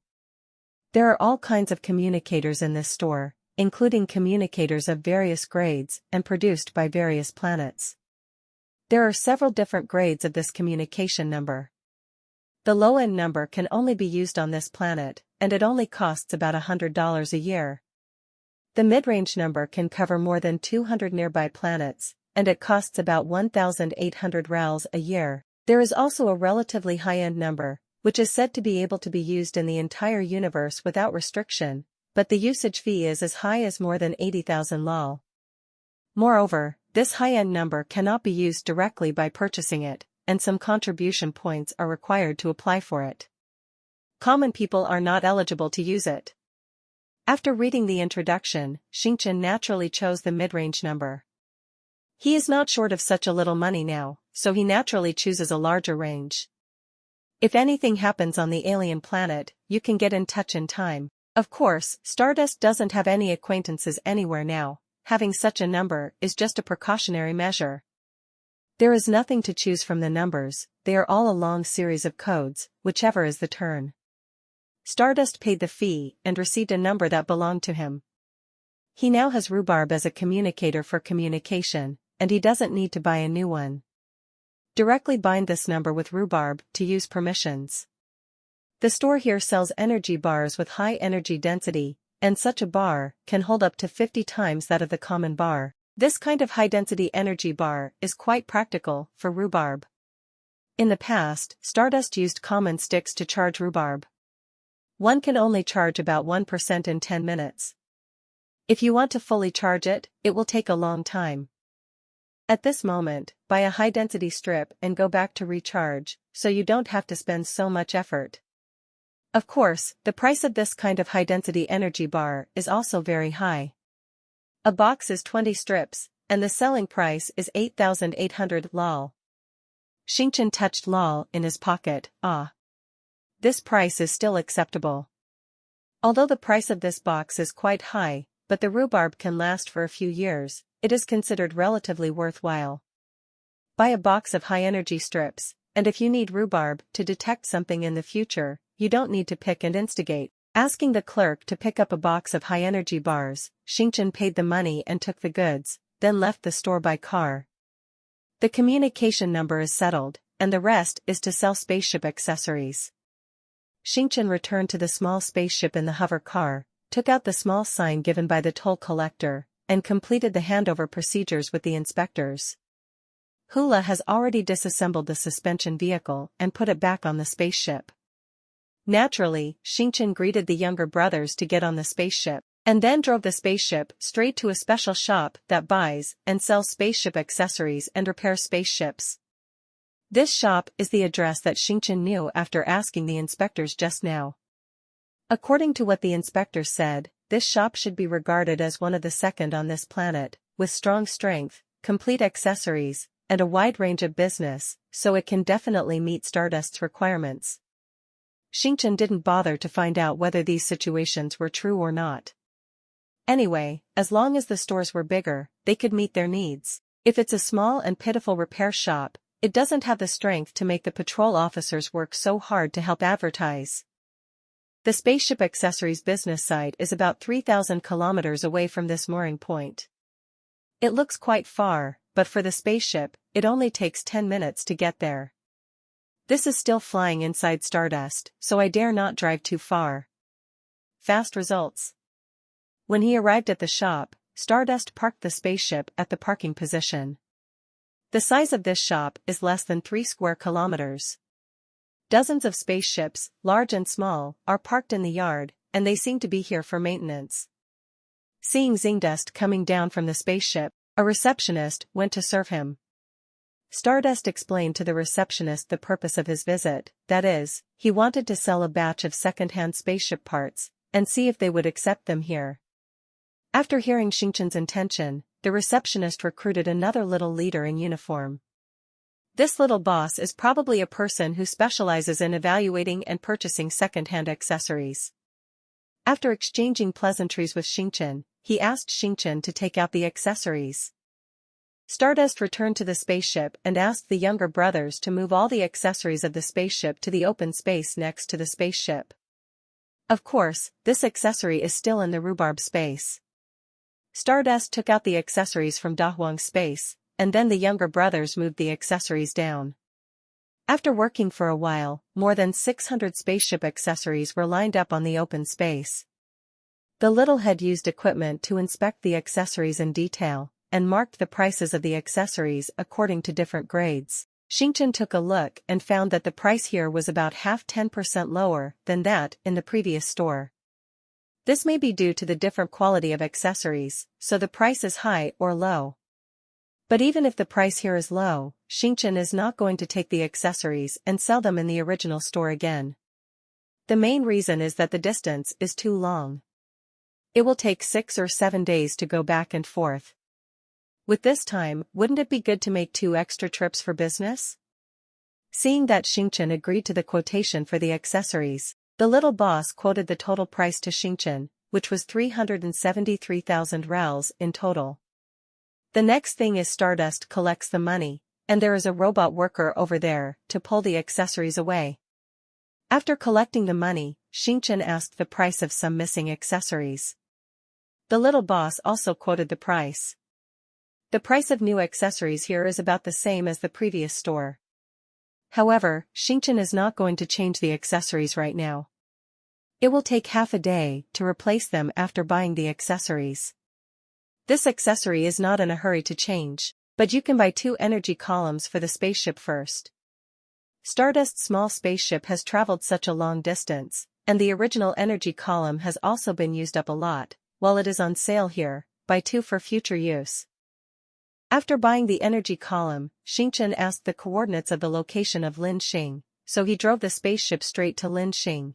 There are all kinds of communicators in this store, including communicators of various grades and produced by various planets. There are several different grades of this communication number. The low-end number can only be used on this planet, and it only costs about $100 a year. The mid-range number can cover more than 200 nearby planets, and it costs about 1,800 rals a year. There is also a relatively high-end number, which is said to be able to be used in the entire universe without restriction, but the usage fee is as high as more than 80,000 lal. Moreover, this high-end number cannot be used directly by purchasing it, and some contribution points are required to apply for it. Common people are not eligible to use it. After reading the introduction, Shinchan naturally chose the mid-range number. He is not short of such a little money now, so he naturally chooses a larger range. If anything happens on the alien planet, you can get in touch in time. Of course, Stardust doesn't have any acquaintances anywhere now. Having such a number is just a precautionary measure. There is nothing to choose from the numbers, they are all a long series of codes, whichever is the turn. Stardust paid the fee and received a number that belonged to him. He now has rhubarb as a communicator for communication, and he doesn't need to buy a new one. Directly bind this number with rhubarb to use permissions. The store here sells energy bars with high energy density, and such a bar can hold up to 50 times that of the common bar. This kind of high-density energy bar is quite practical for rhubarb. In the past, Stardust used common sticks to charge rhubarb. One can only charge about 1% in 10 minutes. If you want to fully charge it, it will take a long time. At this moment, buy a high-density strip and go back to recharge, so you don't have to spend so much effort. Of course, the price of this kind of high-density energy bar is also very high. A box is 20 strips, and the selling price is 8,800 lal. Shinchan touched lal in his pocket. Ah. This price is still acceptable. Although the price of this box is quite high, but the rhubarb can last for a few years, it is considered relatively worthwhile. Buy a box of high-energy strips, and if you need rhubarb to detect something in the future, you don't need to pick and instigate. Asking the clerk to pick up a box of high-energy bars, Shinchan paid the money and took the goods, then left the store by car. The communication number is settled, and the rest is to sell spaceship accessories. Shinchan returned to the small spaceship in the hover car, took out the small sign given by the toll collector, and completed the handover procedures with the inspectors. Hula has already disassembled the suspension vehicle and put it back on the spaceship. Naturally, Shinchan greeted the younger brothers to get on the spaceship, and then drove the spaceship straight to a special shop that buys and sells spaceship accessories and repairs spaceships. This shop is the address that Shinchan knew after asking the inspectors just now. According to what the inspectors said, this shop should be regarded as one of the second on this planet, with strong strength, complete accessories, and a wide range of business, so it can definitely meet Stardust's requirements. Shinchan didn't bother to find out whether these situations were true or not. Anyway, as long as the stores were bigger, they could meet their needs. If it's a small and pitiful repair shop, it doesn't have the strength to make the patrol officers work so hard to help advertise. The spaceship accessories business site is about 3,000 kilometers away from this mooring point. It looks quite far, but for the spaceship, it only takes 10 minutes to get there. This is still flying inside Stardust, so I dare not drive too far. Fast results. When he arrived at the shop, Stardust parked the spaceship at the parking position. The size of this shop is less than 3 square kilometers. Dozens of spaceships, large and small, are parked in the yard, and they seem to be here for maintenance. Seeing Zingdust coming down from the spaceship, a receptionist went to serve him. Stardust explained to the receptionist the purpose of his visit, that is, he wanted to sell a batch of second-hand spaceship parts, and see if they would accept them here. After hearing Xingchen's intention, the receptionist recruited another little leader in uniform. This little boss is probably a person who specializes in evaluating and purchasing second-hand accessories. After exchanging pleasantries with Xingchen, he asked Xingchen to take out the accessories. Stardust returned to the spaceship and asked the younger brothers to move all the accessories of the spaceship to the open space next to the spaceship. Of course, this accessory is still in the rhubarb space. Stardust took out the accessories from Dahuang's space, and then the younger brothers moved the accessories down. After working for a while, more than 600 spaceship accessories were lined up on the open space. The little head used equipment to inspect the accessories in detail, and marked the prices of the accessories according to different grades. Xingchen took a look and found that the price here was about half 10% lower than that in the previous store. This may be due to the different quality of accessories, so the price is high or low. But even if the price here is low, Xingchen is not going to take the accessories and sell them in the original store again. The main reason is that the distance is too long. It will take 6 or 7 days to go back and forth. With this time, wouldn't it be good to make 2 extra trips for business? Seeing that Xingchen agreed to the quotation for the accessories, the little boss quoted the total price to Xingchen, which was 373,000 rals in total. The next thing is Stardust collects the money, and there is a robot worker over there to pull the accessories away. After collecting the money, Xingchen asked the price of some missing accessories. The little boss also quoted the price. The price of new accessories here is about the same as the previous store. However, Xingchen is not going to change the accessories right now. It will take half a day to replace them after buying the accessories. This accessory is not in a hurry to change, but you can buy 2 energy columns for the spaceship first. Stardust's small spaceship has traveled such a long distance, and the original energy column has also been used up a lot. While it is on sale here, buy 2 for future use. After buying the energy column, Xingchen asked the coordinates of the location of Linxing, so he drove the spaceship straight to Linxing.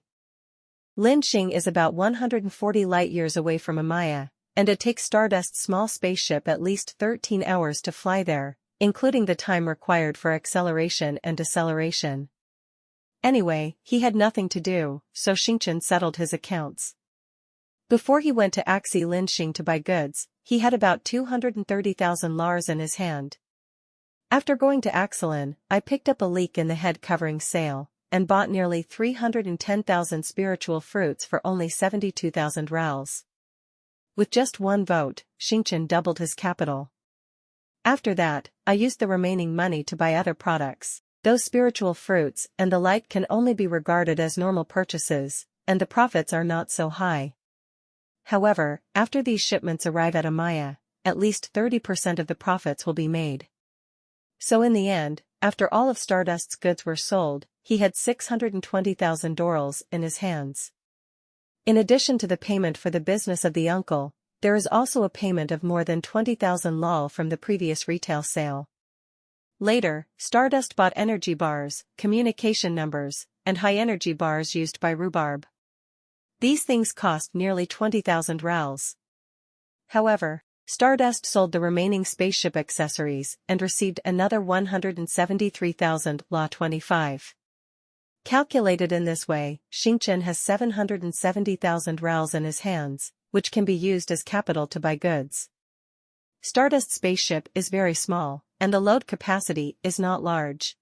Linxing is about 140 light-years away from Amaya, and it takes Stardust's small spaceship at least 13 hours to fly there, including the time required for acceleration and deceleration. Anyway, he had nothing to do, so Xingchen settled his accounts. Before he went to Axi Linxing to buy goods, he had about 230,000 lars in his hand. After going to Axilin, I picked up a leak in the head covering sale, and bought nearly 310,000 spiritual fruits for only 72,000 rals. With just 1 vote, Xingchen doubled his capital. After that, I used the remaining money to buy other products. Those spiritual fruits and the like can only be regarded as normal purchases, and the profits are not so high. However, after these shipments arrive at Amaya, at least 30% of the profits will be made. So in the end, after all of Stardust's goods were sold, he had 620,000 dorals in his hands. In addition to the payment for the business of the uncle, there is also a payment of more than 20,000 lal from the previous retail sale. Later, Stardust bought energy bars, communication numbers, and high-energy bars used by rhubarb. These things cost nearly 20,000 rals. However, Stardust sold the remaining spaceship accessories and received another 173,000 La 25. Calculated in this way, Xingchen has 770,000 rals in his hands, which can be used as capital to buy goods. Stardust's spaceship is very small, and the load capacity is not large.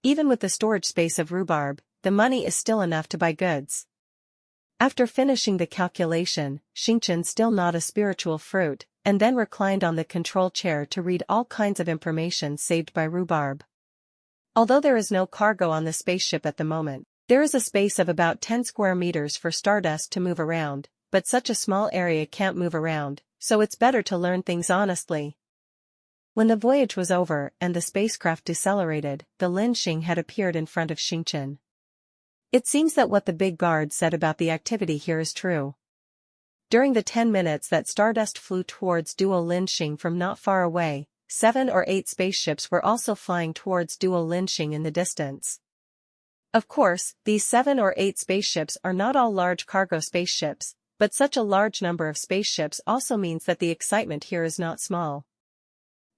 Even with the storage space of rhubarb, the money is still enough to buy goods. After finishing the calculation, Xingchen still gnawed a spiritual fruit, and then reclined on the control chair to read all kinds of information saved by rhubarb. Although there is no cargo on the spaceship at the moment, there is a space of about 10 square meters for Stardust to move around, but such a small area can't move around, so it's better to learn things honestly. When the voyage was over and the spacecraft decelerated, the Linxing had appeared in front of Xingchen. It seems that what the big guard said about the activity here is true. During the 10 minutes that Stardust flew towards Duo Linxing from not far away, 7 or 8 spaceships were also flying towards Duo Linxing in the distance. Of course, these 7 or 8 spaceships are not all large cargo spaceships, but such a large number of spaceships also means that the excitement here is not small.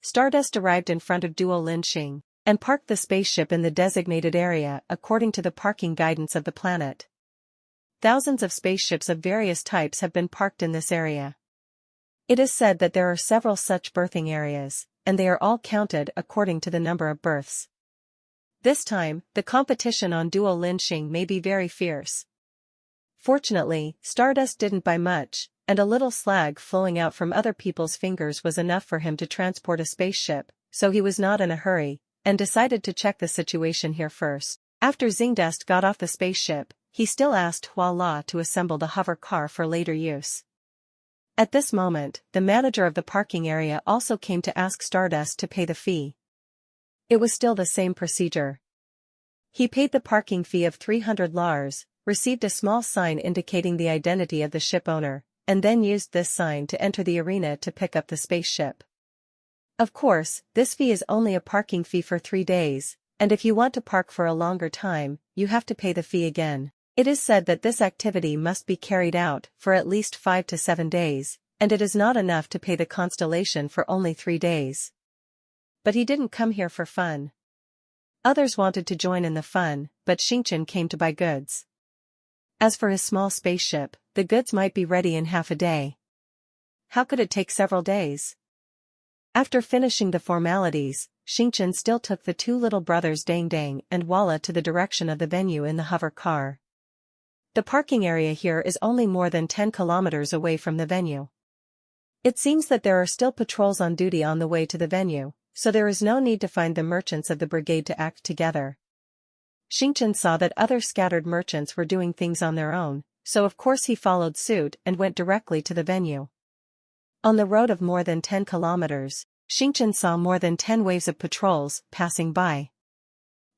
Stardust arrived in front of Duo Linxing and parked the spaceship in the designated area according to the parking guidance of the planet. Thousands of spaceships of various types have been parked in this area. It is said that there are several such berthing areas, and they are all counted according to the number of berths. This time, the competition on Duo Linxing may be very fierce. Fortunately, Stardust didn't buy much, and a little slag flowing out from other people's fingers was enough for him to transport a spaceship, so he was not in a hurry, and decided to check the situation here first. After Xingdust got off the spaceship, he still asked Hua La to assemble the hover car for later use. At this moment, the manager of the parking area also came to ask Stardust to pay the fee. It was still the same procedure. He paid the parking fee of 300 lars, received a small sign indicating the identity of the ship owner, and then used this sign to enter the arena to pick up the spaceship. Of course, this fee is only a parking fee for 3 days, and if you want to park for a longer time, you have to pay the fee again. It is said that this activity must be carried out for at least 5 to 7 days, and it is not enough to pay the constellation for only 3 days. But he didn't come here for fun. Others wanted to join in the fun, but Xingchen came to buy goods. As for his small spaceship, the goods might be ready in half a day. How could it take several days? After finishing the formalities, Xingchen still took the 2 little brothers Dang Dang and Walla to the direction of the venue in the hover car. The parking area here is only more than 10 kilometers away from the venue. It seems that there are still patrols on duty on the way to the venue, so there is no need to find the merchants of the brigade to act together. Xingchen saw that other scattered merchants were doing things on their own, so of course he followed suit and went directly to the venue. On the road of more than 10 kilometers, Xingchen saw more than 10 waves of patrols passing by.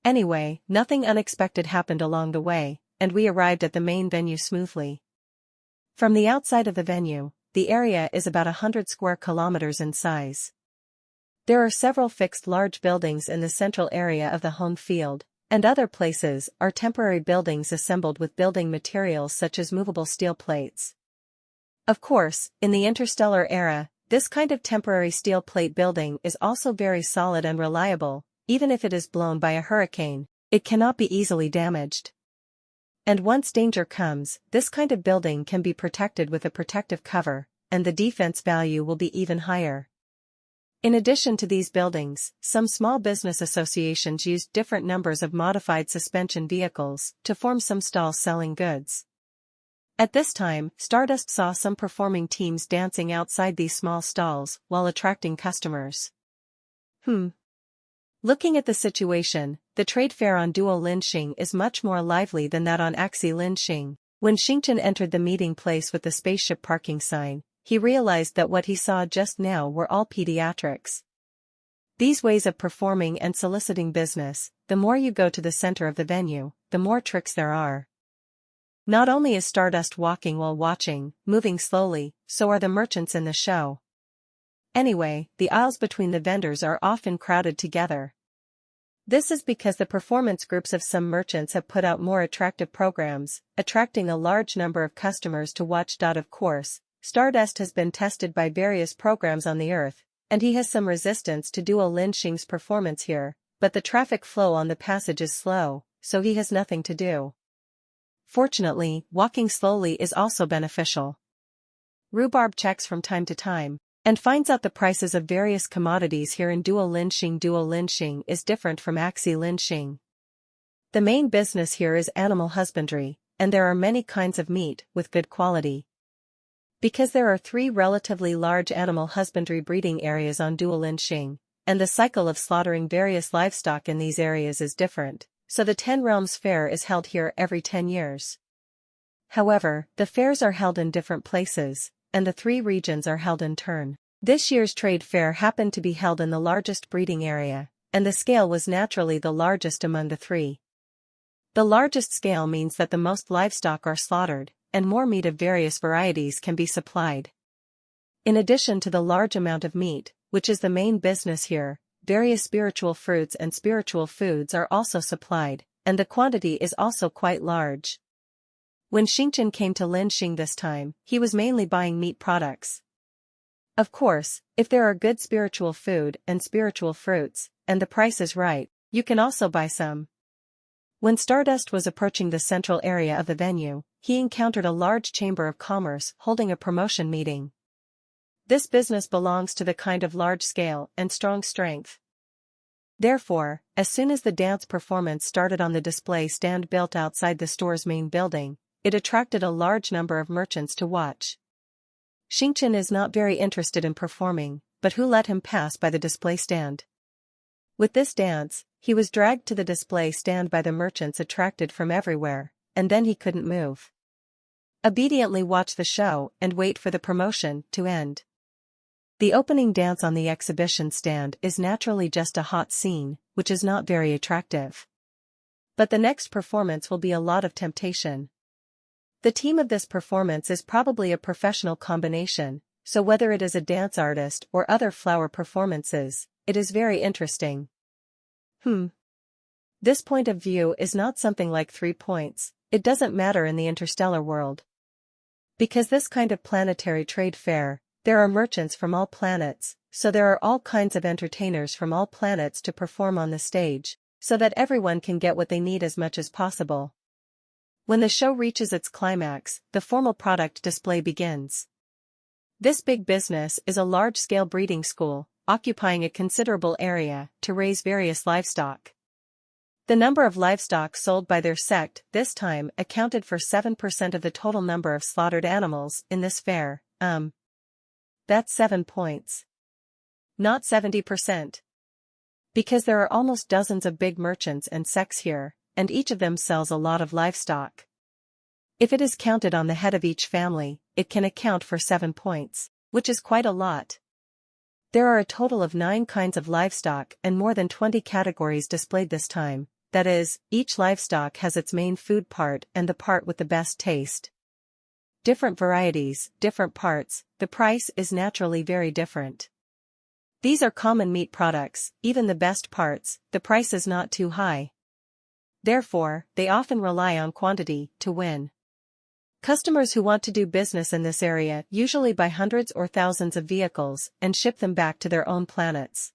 Anyway, nothing unexpected happened along the way, and we arrived at the main venue smoothly. From the outside of the venue, the area is about 100 square kilometers in size. There are several fixed large buildings in the central area of the home field, and other places are temporary buildings assembled with building materials such as movable steel plates. Of course, in the interstellar era, this kind of temporary steel plate building is also very solid and reliable. Even if it is blown by a hurricane, it cannot be easily damaged. And once danger comes, this kind of building can be protected with a protective cover, and the defense value will be even higher. In addition to these buildings, some small business associations used different numbers of modified suspension vehicles to form some stalls selling goods. At this time, Stardust saw some performing teams dancing outside these small stalls while attracting customers. Looking at the situation, the trade fair on Duo Linxing is much more lively than that on Axi Linxing. When Xingchen entered the meeting place with the spaceship parking sign, he realized that what he saw just now were all pediatrics. These ways of performing and soliciting business, the more you go to the center of the venue, the more tricks there are. Not only is Stardust walking while watching, moving slowly, so are the merchants in the show. Anyway, the aisles between the vendors are often crowded together. This is because the performance groups of some merchants have put out more attractive programs, attracting a large number of customers to watch. Of course, Stardust has been tested by various programs on the Earth, and he has some resistance to Duo Linxing's performance here, but the traffic flow on the passage is slow, so he has nothing to do. Fortunately, walking slowly is also beneficial. Rhubarb checks from time to time, and finds out the prices of various commodities here in Duo Linxing. Duo Linxing is different from Axi Linxing. The main business here is animal husbandry, and there are many kinds of meat with good quality. Because there are 3 relatively large animal husbandry breeding areas on Duo Linxing, and the cycle of slaughtering various livestock in these areas is different, so the 10 Realms Fair is held here every 10 years. However, the fairs are held in different places, and the 3 regions are held in turn. This year's trade fair happened to be held in the largest breeding area, and the scale was naturally the largest among the three. The largest scale means that the most livestock are slaughtered, and more meat of various varieties can be supplied. In addition to the large amount of meat, which is the main business here, various spiritual fruits and spiritual foods are also supplied, and the quantity is also quite large. When Xingchen came to Linxing this time, he was mainly buying meat products. Of course, if there are good spiritual food and spiritual fruits, and the price is right, you can also buy some. When Stardust was approaching the central area of the venue, he encountered a large chamber of commerce holding a promotion meeting. This business belongs to the kind of large scale and strong strength. Therefore, as soon as the dance performance started on the display stand built outside the store's main building, it attracted a large number of merchants to watch. Xingchen is not very interested in performing, but who let him pass by the display stand? With this dance, he was dragged to the display stand by the merchants attracted from everywhere, and then he couldn't move. Obediently watch the show and wait for the promotion to end. The opening dance on the exhibition stand is naturally just a hot scene, which is not very attractive. But the next performance will be a lot of temptation. The team of this performance is probably a professional combination, so whether it is a dance artist or other flower performances, it is very interesting. This point of view is not something like 3 points, it doesn't matter in the interstellar world. Because this kind of planetary trade fair, there are merchants from all planets, so there are all kinds of entertainers from all planets to perform on the stage, so that everyone can get what they need as much as possible. When the show reaches its climax, the formal product display begins. This big business is a large-scale breeding school, occupying a considerable area to raise various livestock. The number of livestock sold by their sect this time accounted for 7% of the total number of slaughtered animals in this fair. That's 7 points. Not 70%. Because there are almost dozens of big merchants and sects here, and each of them sells a lot of livestock. If it is counted on the head of each family, it can account for 7 points, which is quite a lot. There are a total of 9 kinds of livestock and more than 20 categories displayed this time, that is, each livestock has its main food part and the part with the best taste. Different varieties, different parts, the price is naturally very different. These are common meat products, even the best parts, the price is not too high. Therefore, they often rely on quantity to win. Customers who want to do business in this area usually buy hundreds or thousands of vehicles and ship them back to their own planets.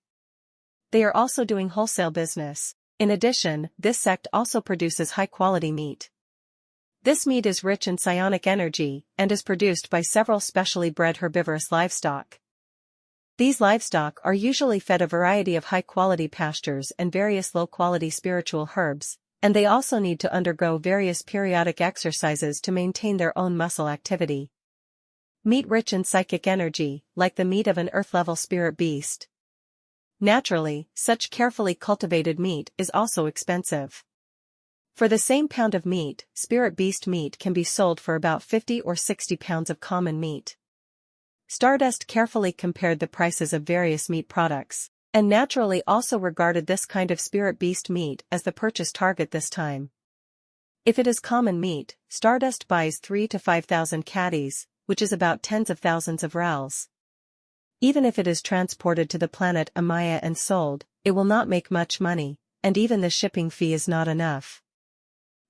They are also doing wholesale business. In addition, this sect also produces high-quality meat. This meat is rich in psionic energy and is produced by several specially bred herbivorous livestock. These livestock are usually fed a variety of high-quality pastures and various low-quality spiritual herbs, and they also need to undergo various periodic exercises to maintain their own muscle activity. Meat rich in psychic energy, like the meat of an earth-level spirit beast. Naturally, such carefully cultivated meat is also expensive. For the same pound of meat, spirit beast meat can be sold for about 50 or 60 pounds of common meat. Stardust carefully compared the prices of various meat products, and naturally also regarded this kind of spirit beast meat as the purchase target this time. If it is common meat, Stardust buys 3,000 to 5,000 caddies, which is about tens of thousands of rals. Even if it is transported to the planet Amaya and sold, it will not make much money, and even the shipping fee is not enough.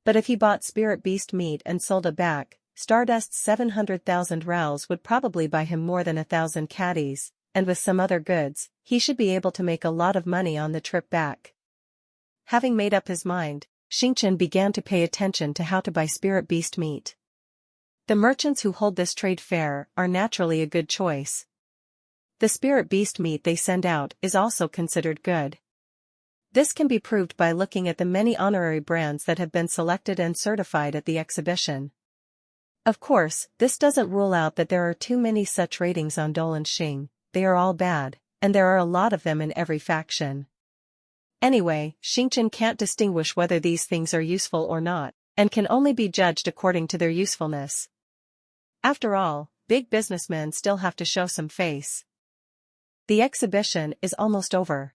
But if he bought spirit beast meat and sold it back, Stardust's 700,000 rals would probably buy him more than 1,000 caddies, and with some other goods, he should be able to make a lot of money on the trip back. Having made up his mind, Xingchen began to pay attention to how to buy spirit beast meat. The merchants who hold this trade fair are naturally a good choice. The spirit beast meat they send out is also considered good. This can be proved by looking at the many honorary brands that have been selected and certified at the exhibition. Of course, this doesn't rule out that there are too many such ratings on Dolan Xing, they are all bad, and there are a lot of them in every faction. Anyway, Xingchen can't distinguish whether these things are useful or not, and can only be judged according to their usefulness. After all, big businessmen still have to show some face. The exhibition is almost over.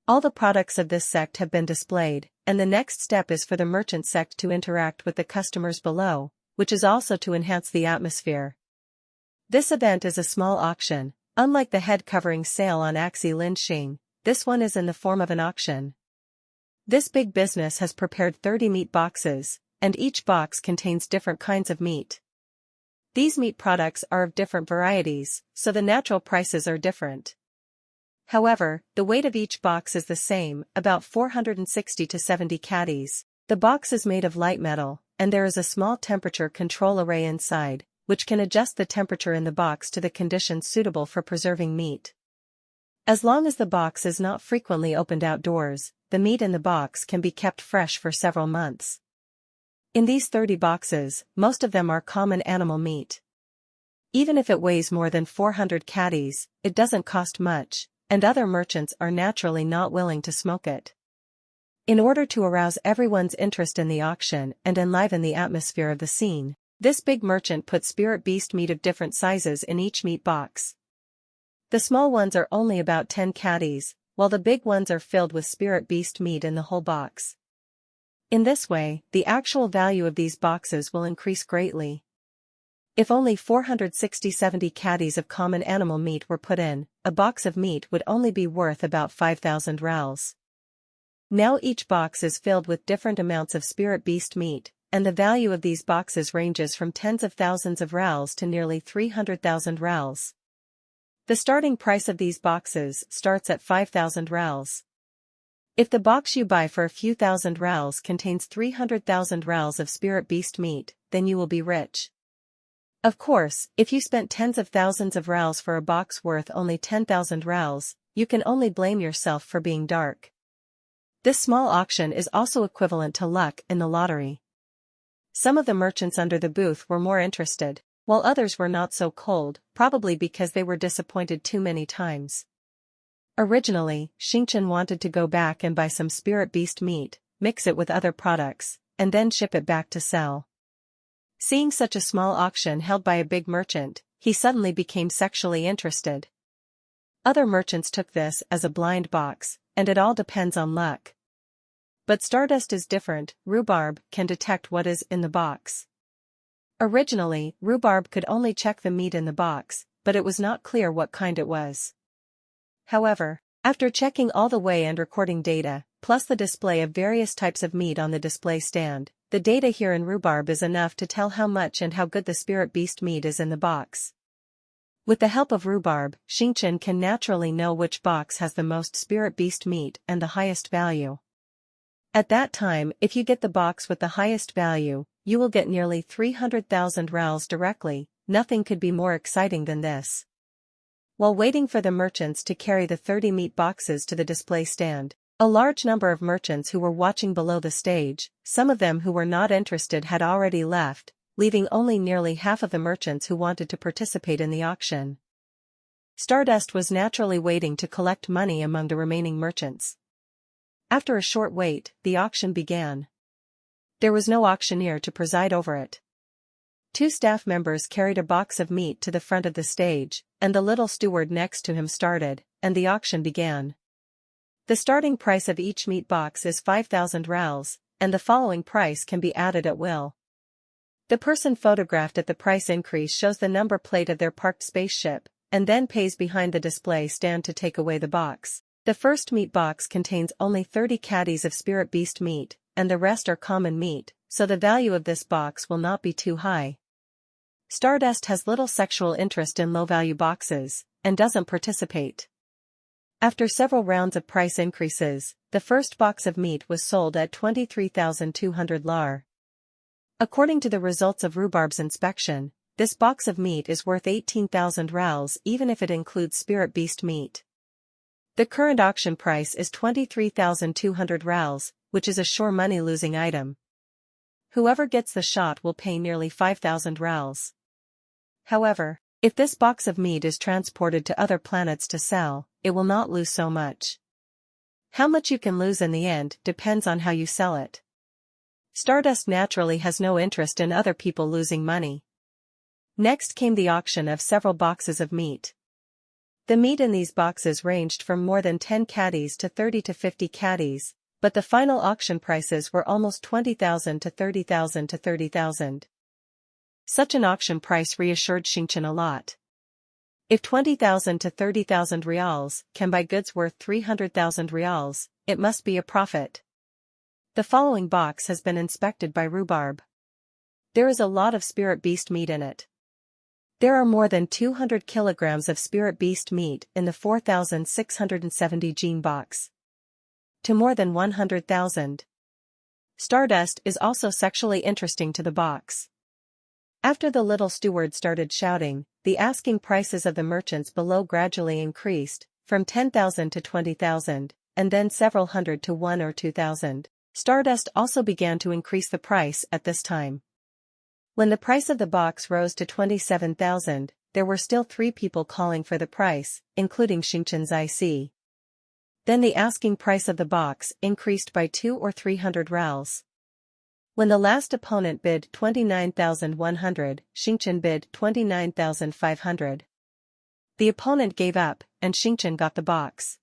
All the products of this sect have been displayed, and the next step is for the merchant sect to interact with the customers below, which is also to enhance the atmosphere. This event is a small auction. Unlike the head-covering sale on Axie Linxing, this one is in the form of an auction. This big business has prepared 30 meat boxes, and each box contains different kinds of meat. These meat products are of different varieties, so the natural prices are different. However, the weight of each box is the same, about 460 to 70 caddies. The box is made of light metal, and there is a small temperature control array inside, which can adjust the temperature in the box to the conditions suitable for preserving meat. As long as the box is not frequently opened outdoors, the meat in the box can be kept fresh for several months. In these 30 boxes, most of them are common animal meat. Even if it weighs more than 400 caddies, it doesn't cost much, and other merchants are naturally not willing to smoke it. In order to arouse everyone's interest in the auction and enliven the atmosphere of the scene, this big merchant put spirit beast meat of different sizes in each meat box. The small ones are only about 10 caddies, while the big ones are filled with spirit beast meat in the whole box. In this way, the actual value of these boxes will increase greatly. If only 460-70 caddies of common animal meat were put in, a box of meat would only be worth about 5,000 rals. Now each box is filled with different amounts of spirit beast meat, and the value of these boxes ranges from tens of thousands of rals to nearly 300,000 rals. The starting price of these boxes starts at 5,000 rals. If the box you buy for a few thousand rals contains 300,000 rals of spirit beast meat, then you will be rich. Of course, if you spent tens of thousands of rals for a box worth only 10,000 rals, you can only blame yourself for being dark. This small auction is also equivalent to luck in the lottery. Some of the merchants under the booth were more interested, while others were not so cold, probably because they were disappointed too many times. Originally, Xingchen wanted to go back and buy some spirit beast meat, mix it with other products, and then ship it back to sell. Seeing such a small auction held by a big merchant, he suddenly became sexually interested. Other merchants took this as a blind box, and it all depends on luck. But Stardust is different. Rhubarb can detect what is in the box. Originally, Rhubarb could only check the meat in the box, but it was not clear what kind it was. However, after checking all the way and recording data, plus the display of various types of meat on the display stand, the data here in Rhubarb is enough to tell how much and how good the spirit beast meat is in the box. With the help of Rhubarb, Xingchen can naturally know which box has the most spirit beast meat and the highest value. At that time, if you get the box with the highest value, you will get nearly 300,000 rals directly. Nothing could be more exciting than this. While waiting for the merchants to carry the 30 meat boxes to the display stand, a large number of merchants who were watching below the stage, some of them who were not interested had already left, leaving only nearly half of the merchants who wanted to participate in the auction. Stardust was naturally waiting to collect money among the remaining merchants. After a short wait, the auction began. There was no auctioneer to preside over it. 2 staff members carried a box of meat to the front of the stage, and the little steward next to him started, and the auction began. The starting price of each meat box is 5,000 rals, and the following price can be added at will. The person photographed at the price increase shows the number plate of their parked spaceship, and then pays behind the display stand to take away the box. The first meat box contains only 30 caddies of spirit beast meat, and the rest are common meat, so the value of this box will not be too high. Stardust has little sexual interest in low-value boxes, and doesn't participate. After several rounds of price increases, the first box of meat was sold at 23,200 lar. According to the results of Rhubarb's inspection, this box of meat is worth 18,000 rals even if it includes spirit beast meat. The current auction price is 23,200 rals, which is a sure money-losing item. Whoever gets the shot will pay nearly 5,000 rals. However, if this box of meat is transported to other planets to sell, it will not lose so much. How much you can lose in the end depends on how you sell it. Stardust naturally has no interest in other people losing money. Next came the auction of several boxes of meat. The meat in these boxes ranged from more than 10 caddies to 30 to 50 caddies, but the final auction prices were almost 20,000 to 30,000 to 30,000. Such an auction price reassured Xingchen a lot. If 20,000 to 30,000 reals can buy goods worth 300,000 reals, it must be a profit. The following box has been inspected by Rhubarb. There is a lot of spirit beast meat in it. There are more than 200 kilograms of spirit beast meat in the 4,670 gene box. To more than 100,000. Stardust is also sexually interesting to the box. After the little steward started shouting, the asking prices of the merchants below gradually increased, from 10,000 to 20,000, and then several hundred to 1 or 2,000. Stardust also began to increase the price at this time. When the price of the box rose to 27,000, there were still 3 people calling for the price, including Xingchen's IC. Then the asking price of the box increased by 200 or 300 reals. When the last opponent bid 29,100, Xingchen bid 29,500. The opponent gave up, and Xingchen got the box.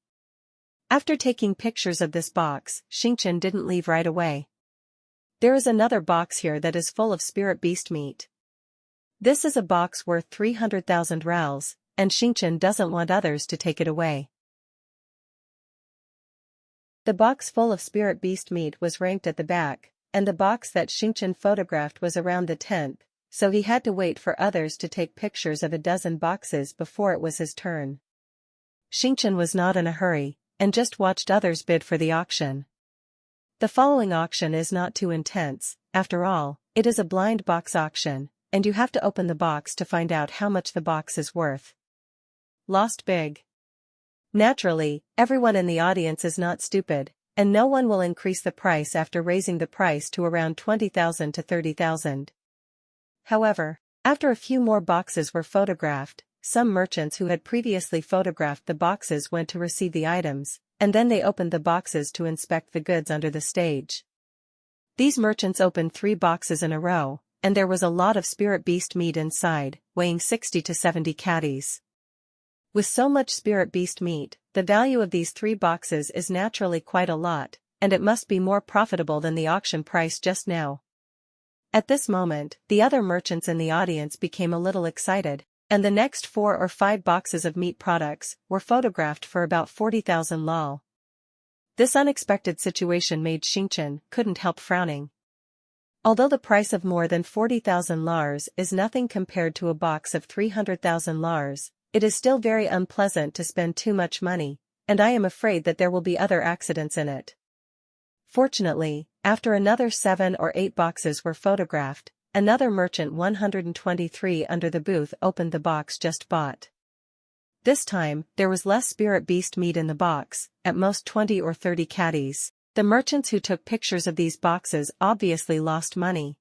After taking pictures of this box, Xingchen didn't leave right away. There is another box here that is full of spirit beast meat. This is a box worth 300,000 reals, and Xingchen doesn't want others to take it away. The box full of spirit beast meat was ranked at the back, and the box that Xingchen photographed was around the 10th, so he had to wait for others to take pictures of a dozen boxes before it was his turn. Xingchen was not in a hurry, and just watched others bid for the auction. The following auction is not too intense, after all, it is a blind box auction, and you have to open the box to find out how much the box is worth. Lost big. Naturally, everyone in the audience is not stupid, and no one will increase the price after raising the price to around 20,000 to 30,000. However, after a few more boxes were photographed, some merchants who had previously photographed the boxes went to receive the items, and then they opened the boxes to inspect the goods under the stage. These merchants opened 3 boxes in a row, and there was a lot of spirit beast meat inside, weighing 60 to 70 caddies. With so much spirit beast meat, the value of these 3 boxes is naturally quite a lot, and it must be more profitable than the auction price just now. At this moment, the other merchants in the audience became a little excited, and the next 4 or 5 boxes of meat products were photographed for about 40,000 lol. This unexpected situation made Xingchen couldn't help frowning. Although the price of more than 40,000 lars is nothing compared to a box of 300,000 lars, it is still very unpleasant to spend too much money, and I am afraid that there will be other accidents in it. Fortunately, after another 7 or 8 boxes were photographed, another merchant 123 under the booth opened the box just bought. This time, there was less spirit beast meat in the box, at most 20 or 30 caddies. The merchants who took pictures of these boxes obviously lost money.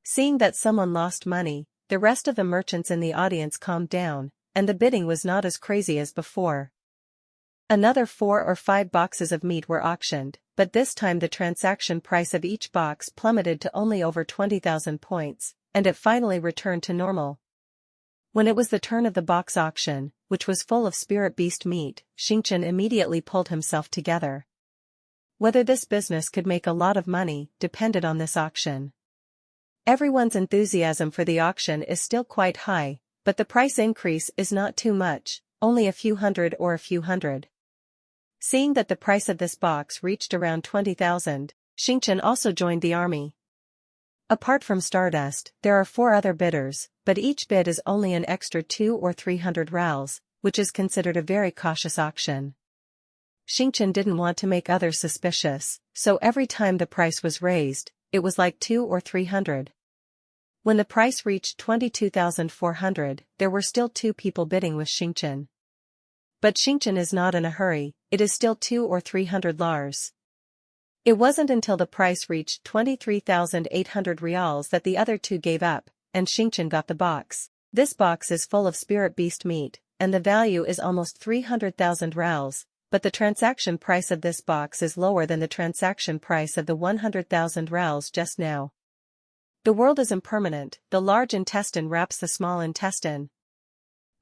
Seeing that someone lost money, the rest of the merchants in the audience calmed down, and the bidding was not as crazy as before. Another 4 or 5 boxes of meat were auctioned, but this time the transaction price of each box plummeted to only over 20,000 points, and it finally returned to normal. When it was the turn of the box auction, which was full of spirit beast meat, Xingchen immediately pulled himself together. Whether this business could make a lot of money depended on this auction. Everyone's enthusiasm for the auction is still quite high, but the price increase is not too much, only a few hundred or a few hundred. Seeing that the price of this box reached around 20,000, Xingchen also joined the army. Apart from Stardust, there are 4 other bidders, but each bid is only an extra 200 or 300 reals, which is considered a very cautious auction. Xingchen didn't want to make others suspicious, so every time the price was raised, it was like 200 or 300. When the price reached 22,400, there were still 2 people bidding with Xingchen. But Xingchen is not in a hurry, it is still 200 or 300 lars. It wasn't until the price reached 23,800 reals that the other 2 gave up, and Xingchen got the box. This box is full of spirit beast meat, and the value is almost 300,000 reals, but the transaction price of this box is lower than the transaction price of the 100,000 reals just now. The world is impermanent, the large intestine wraps the small intestine.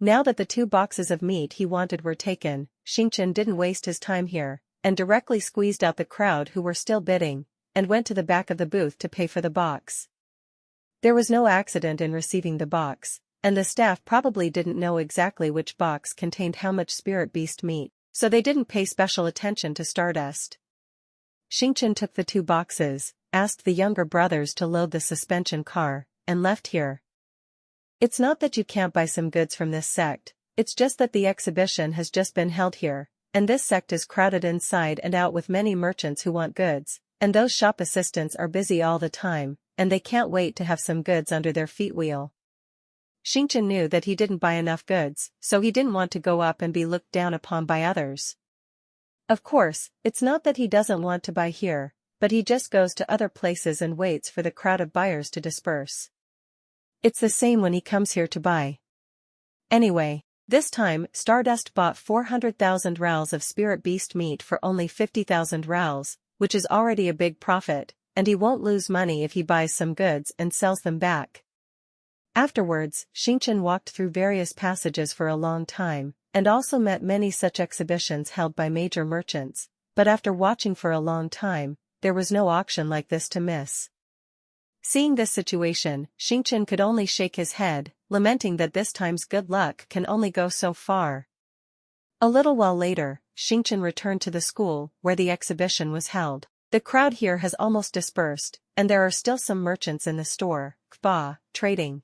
Now that the 2 boxes of meat he wanted were taken, Xingchen didn't waste his time here, and directly squeezed out the crowd who were still bidding, and went to the back of the booth to pay for the box. There was no accident in receiving the box, and the staff probably didn't know exactly which box contained how much spirit beast meat, so they didn't pay special attention to Stardust. Xingchen took the 2 boxes, asked the younger brothers to load the suspension car, and left here. It's not that you can't buy some goods from this sect, it's just that the exhibition has just been held here, and this sect is crowded inside and out with many merchants who want goods, and those shop assistants are busy all the time, and they can't wait to have some goods under their feet wheel. Xingchen knew that he didn't buy enough goods, so he didn't want to go up and be looked down upon by others. Of course, it's not that he doesn't want to buy here, but he just goes to other places and waits for the crowd of buyers to disperse. It's the same when he comes here to buy. Anyway, this time Stardust bought 400,000 rals of spirit beast meat for only 50,000 rals, which is already a big profit, and he won't lose money if he buys some goods and sells them back. Afterwards, Xingchen walked through various passages for a long time, and also met many such exhibitions held by major merchants, but after watching for a long time, there was no auction like this to miss. Seeing this situation, Xingchen could only shake his head, lamenting that this time's good luck can only go so far. A little while later, Xingchen returned to the school where the exhibition was held. The crowd here has almost dispersed, and there are still some merchants in the store, trading.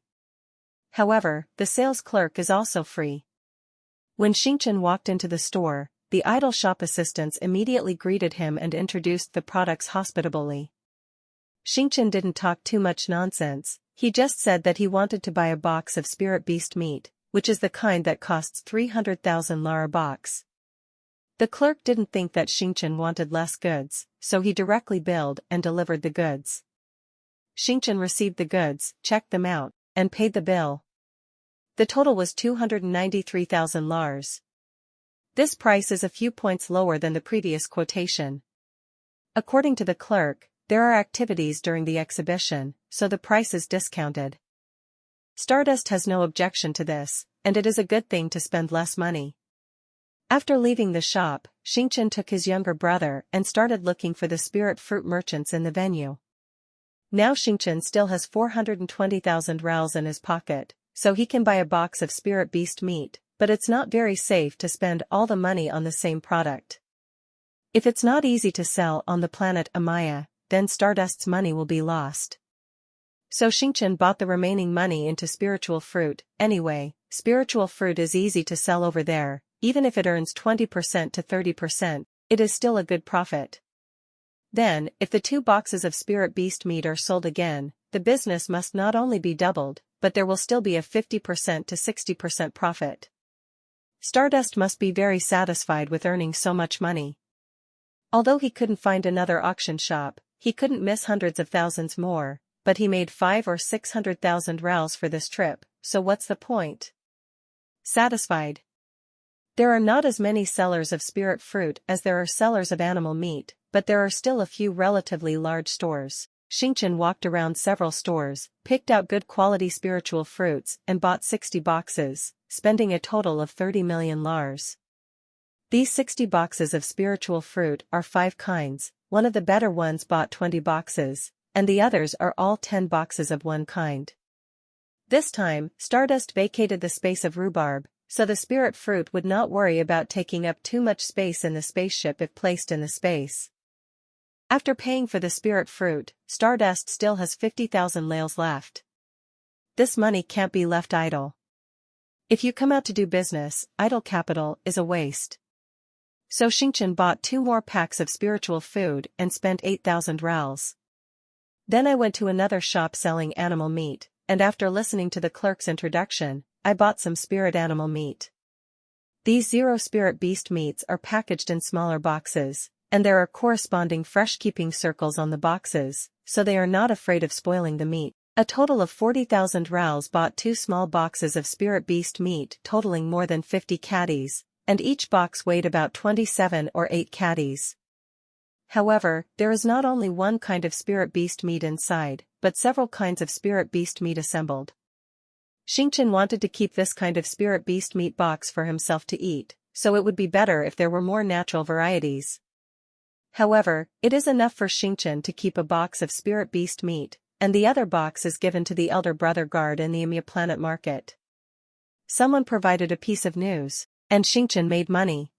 However, the sales clerk is also free. When Xingchen walked into the store, the idle shop assistants immediately greeted him and introduced the products hospitably. Xingchen didn't talk too much nonsense, he just said that he wanted to buy a box of spirit beast meat, which is the kind that costs 300,000 lar a box. The clerk didn't think that Xingchen wanted less goods, so he directly billed and delivered the goods. Xingchen received the goods, checked them out, and paid the bill. The total was 293,000 lars. This price is a few points lower than the previous quotation. According to the clerk, there are activities during the exhibition, so the price is discounted. Stardust has no objection to this, and it is a good thing to spend less money. After leaving the shop, Xingchen took his younger brother and started looking for the spirit fruit merchants in the venue. Now Xingchen still has 420,000 rals in his pocket, so he can buy a box of spirit beast meat, but it's not very safe to spend all the money on the same product. If it's not easy to sell on the planet Amaya, then Stardust's money will be lost. So Xingchen bought the remaining money into spiritual fruit. Anyway, spiritual fruit is easy to sell over there, even if it earns 20% to 30%, it is still a good profit. Then, if the 2 boxes of spirit beast meat are sold again, the business must not only be doubled, but there will still be a 50% to 60% profit. Stardust must be very satisfied with earning so much money. Although he couldn't find another auction shop, he couldn't miss hundreds of thousands more, but he made 500,000 or 600,000 rals for this trip, so what's the point? Satisfied. There are not as many sellers of spirit fruit as there are sellers of animal meat, but there are still a few relatively large stores. Xingchen walked around several stores, picked out good quality spiritual fruits and bought 60 boxes, spending a total of 30 million lars. These 60 boxes of spiritual fruit are 5 kinds, one of the better ones bought 20 boxes, and the others are all 10 boxes of one kind. This time, Stardust vacated the space of rhubarb, so the spirit fruit would not worry about taking up too much space in the spaceship if placed in the space. After paying for the spirit fruit, Stardust still has 50,000 lales left. This money can't be left idle. If you come out to do business, idle capital is a waste. So Xingchen bought 2 more packs of spiritual food and spent 8,000 rals. Then I went to another shop selling animal meat, and after listening to the clerk's introduction, I bought some spirit animal meat. These 0 spirit beast meats are packaged in smaller boxes, and there are corresponding fresh-keeping circles on the boxes, so they are not afraid of spoiling the meat. A total of 40,000 rals bought 2 small boxes of spirit beast meat totaling more than 50 caddies, and each box weighed about 27 or 8 caddies. However, there is not only one kind of spirit beast meat inside, but several kinds of spirit beast meat assembled. Xingchen wanted to keep this kind of spirit beast meat box for himself to eat, so it would be better if there were more natural varieties. However, it is enough for Xingchen to keep a box of spirit beast meat, and the other box is given to the elder brother guard in the Amia planet market. Someone provided a piece of news, and Xingchen made money.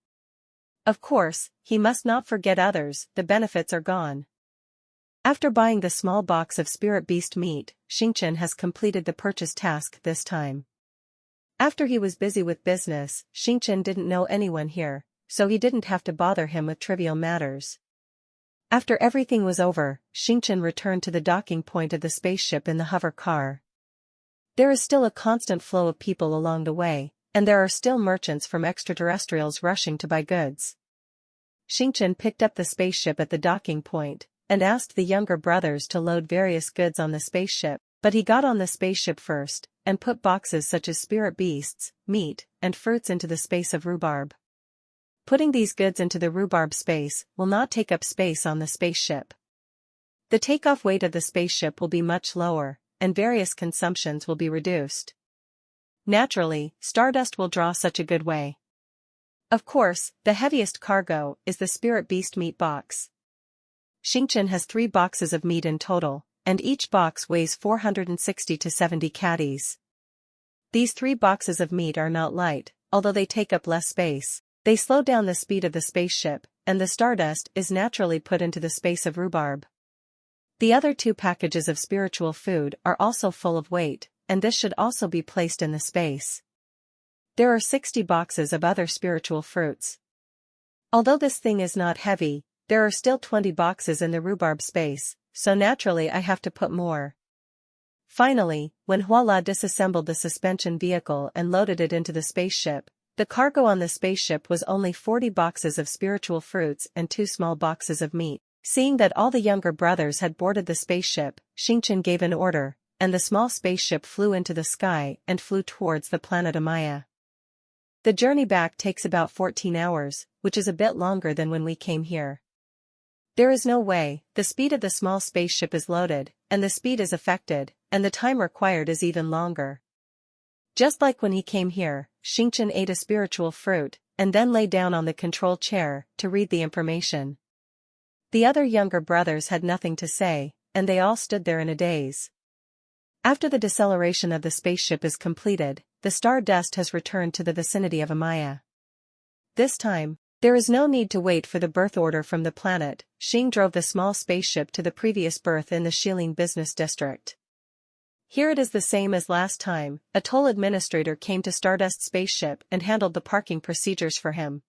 Of course, he must not forget others, the benefits are gone. After buying the small box of spirit beast meat, Xingchen has completed the purchase task this time. After he was busy with business, Xingchen didn't know anyone here, so he didn't have to bother him with trivial matters. After everything was over, Xingchen returned to the docking point of the spaceship in the hover car. There is still a constant flow of people along the way, and there are still merchants from extraterrestrials rushing to buy goods. Xingchen picked up the spaceship at the docking point, and asked the younger brothers to load various goods on the spaceship, but he got on the spaceship first, and put boxes such as spirit beasts, meat, and fruits into the space of rhubarb. Putting these goods into the rhubarb space will not take up space on the spaceship. The takeoff weight of the spaceship will be much lower, and various consumptions will be reduced. Naturally, stardust will draw such a good way. Of course, the heaviest cargo is the spirit beast meat box. Xingchen has 3 boxes of meat in total, and each box weighs 460 to 70 caddies. These 3 boxes of meat are not light, although they take up less space. They slow down the speed of the spaceship, and the stardust is naturally put into the space of rhubarb. The other 2 packages of spiritual food are also full of weight, and this should also be placed in the space. There are 60 boxes of other spiritual fruits. Although this thing is not heavy, there are still 20 boxes in the rhubarb space, so naturally I have to put more. Finally, when Huala disassembled the suspension vehicle and loaded it into the spaceship, the cargo on the spaceship was only 40 boxes of spiritual fruits and 2 small boxes of meat. Seeing that all the younger brothers had boarded the spaceship, Xingchen gave an order, and the small spaceship flew into the sky and flew towards the planet Amaya. The journey back takes about 14 hours, which is a bit longer than when we came here. There is no way, the speed of the small spaceship is loaded, and the speed is affected, and the time required is even longer. Just like when he came here, Xingchen ate a spiritual fruit, and then lay down on the control chair to read the information. The other younger brothers had nothing to say, and they all stood there in a daze. After the deceleration of the spaceship is completed, the stardust has returned to the vicinity of Amaya. This time, there is no need to wait for the birth order from the planet. Xing drove the small spaceship to the previous berth in the Shilin business district. Here it is the same as last time. A toll administrator came to Stardust spaceship and handled the parking procedures for him.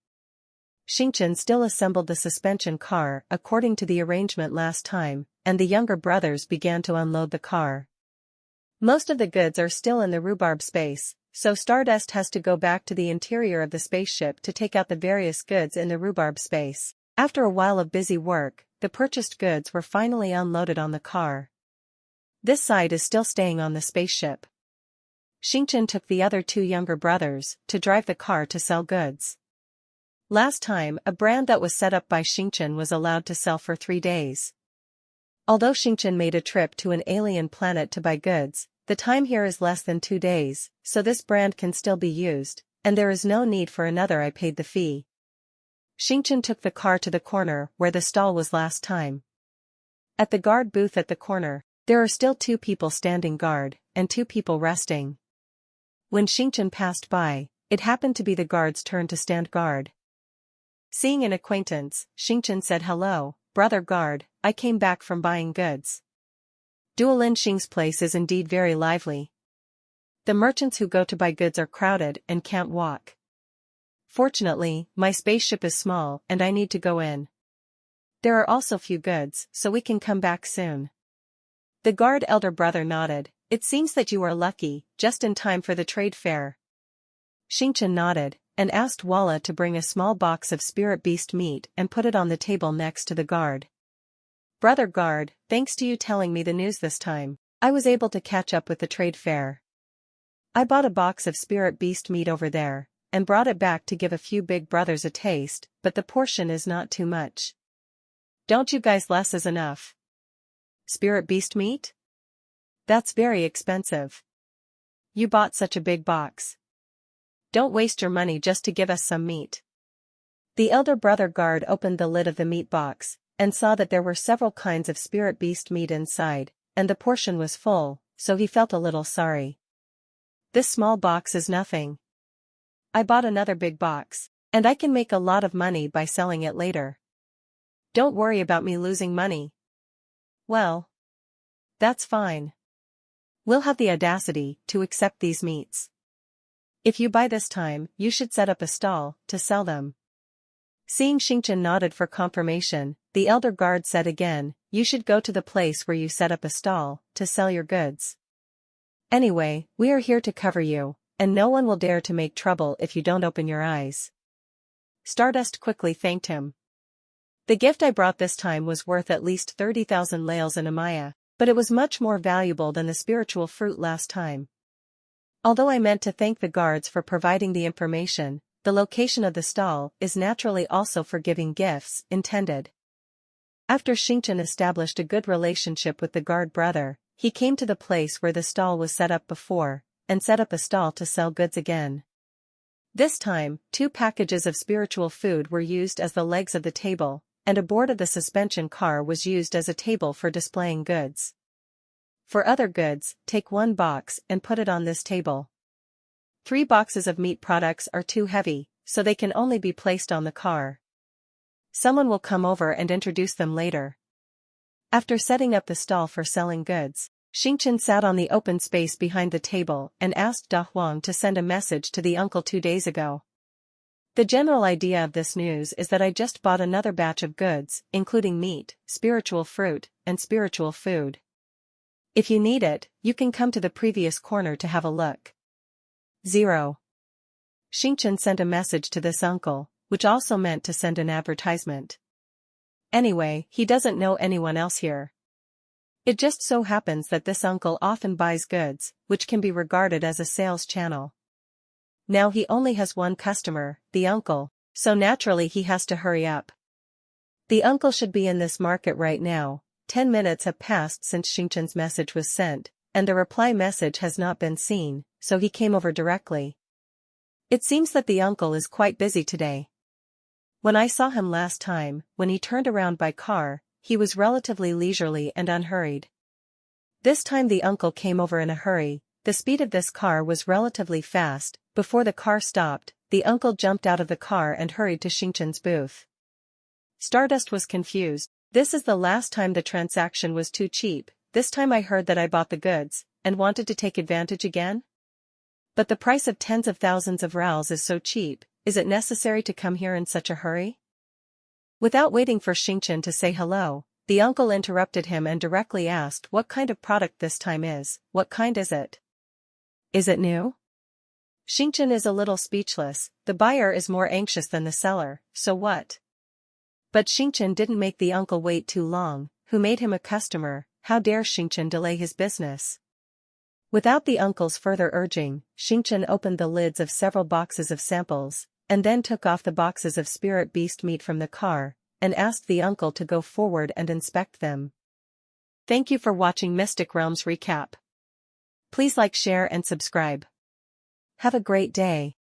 Xingchen still assembled the suspension car according to the arrangement last time, and the younger brothers began to unload the car. Most of the goods are still in the rhubarb space, so Stardust has to go back to the interior of the spaceship to take out the various goods in the rhubarb space. After a while of busy work, the purchased goods were finally unloaded on the car. This side is still staying on the spaceship. Xingchen took the other 2 younger brothers to drive the car to sell goods. Last time, a brand that was set up by Xingchen was allowed to sell for 3 days. Although Xingchen made a trip to an alien planet to buy goods, the time here is less than 2 days, so this brand can still be used, and there is no need for another. I paid the fee. Xingchen took the car to the corner where the stall was last time. At the guard booth at the corner, there are still 2 people standing guard, and 2 people resting. When Xingchen passed by, it happened to be the guard's turn to stand guard. Seeing an acquaintance, Xingchen said, "Hello, brother guard, I came back from buying goods." Duolin Xing's place is indeed very lively. The merchants who go to buy goods are crowded and can't walk. Fortunately, my spaceship is small and I need to go in. There are also few goods, so we can come back soon. The guard elder brother nodded. It seems that you are lucky, just in time for the trade fair. Xingchen nodded, and asked Walla to bring a small box of spirit beast meat and put it on the table next to the guard. Brother guard, thanks to you telling me the news this time, I was able to catch up with the trade fair. I bought a box of spirit beast meat over there, and brought it back to give a few big brothers a taste, but the portion is not too much. Don't you guys less is enough? Spirit beast meat? That's very expensive. You bought such a big box. Don't waste your money just to give us some meat. The elder brother guard opened the lid of the meat box, and saw that there were several kinds of spirit beast meat inside, and the portion was full, so he felt a little sorry. This small box is nothing. I bought another big box, and I can make a lot of money by selling it later. Don't worry about me losing money. Well, that's fine. We'll have the audacity to accept these meats. If you buy this time, you should set up a stall to sell them. Seeing Xingchen nodded for confirmation, the elder guard said again, you should go to the place where you set up a stall to sell your goods. Anyway, we are here to cover you, and no one will dare to make trouble if you don't open your eyes. Stardust quickly thanked him. The gift I brought this time was worth at least 30,000 lails in Amaya, but it was much more valuable than the spiritual fruit last time. Although I meant to thank the guards for providing the information, the location of the stall is naturally also for giving gifts intended. After Xingchen established a good relationship with the guard brother, he came to the place where the stall was set up before, and set up a stall to sell goods again. This time, 2 packages of spiritual food were used as the legs of the table, and a board of the suspension car was used as a table for displaying goods. For other goods, take 1 box and put it on this table. 3 boxes of meat products are too heavy, so they can only be placed on the car. Someone will come over and introduce them later. After setting up the stall for selling goods, Xingchen sat on the open space behind the table and asked Da Huang to send a message to the uncle 2 days ago. The general idea of this news is that I just bought another batch of goods, including meat, spiritual fruit, and spiritual food. If you need it, you can come to the previous corner to have a look. 0. Xingchen sent a message to this uncle, which also meant to send an advertisement. Anyway, he doesn't know anyone else here. It just so happens that this uncle often buys goods, which can be regarded as a sales channel. Now he only has 1 customer, the uncle, so naturally he has to hurry up. The uncle should be in this market right now. 10 minutes have passed since Xingchen's message was sent, and the reply message has not been seen, so he came over directly. It seems that the uncle is quite busy today. When I saw him last time, when he turned around by car, he was relatively leisurely and unhurried. This time the uncle came over in a hurry. The speed of this car was relatively fast. Before the car stopped, the uncle jumped out of the car and hurried to Xingchen's booth. Stardust was confused. This is the last time the transaction was too cheap. This time I heard that I bought the goods, and wanted to take advantage again? But the price of tens of thousands of rals is so cheap, is it necessary to come here in such a hurry? Without waiting for Xingchen to say hello, the uncle interrupted him and directly asked what kind of product this time is. What kind is it? Is it new? Xingchen is a little speechless. The buyer is more anxious than the seller, so what? But Xingchen didn't make the uncle wait too long. Who made him a customer? How dare Xingchen delay his business? Without the uncle's further urging, Xingchen opened the lids of several boxes of samples, and then took off the boxes of spirit beast meat from the car, and asked the uncle to go forward and inspect them. Thank you for watching Mystic Realms Recap. Please like, share and subscribe. Have a great day.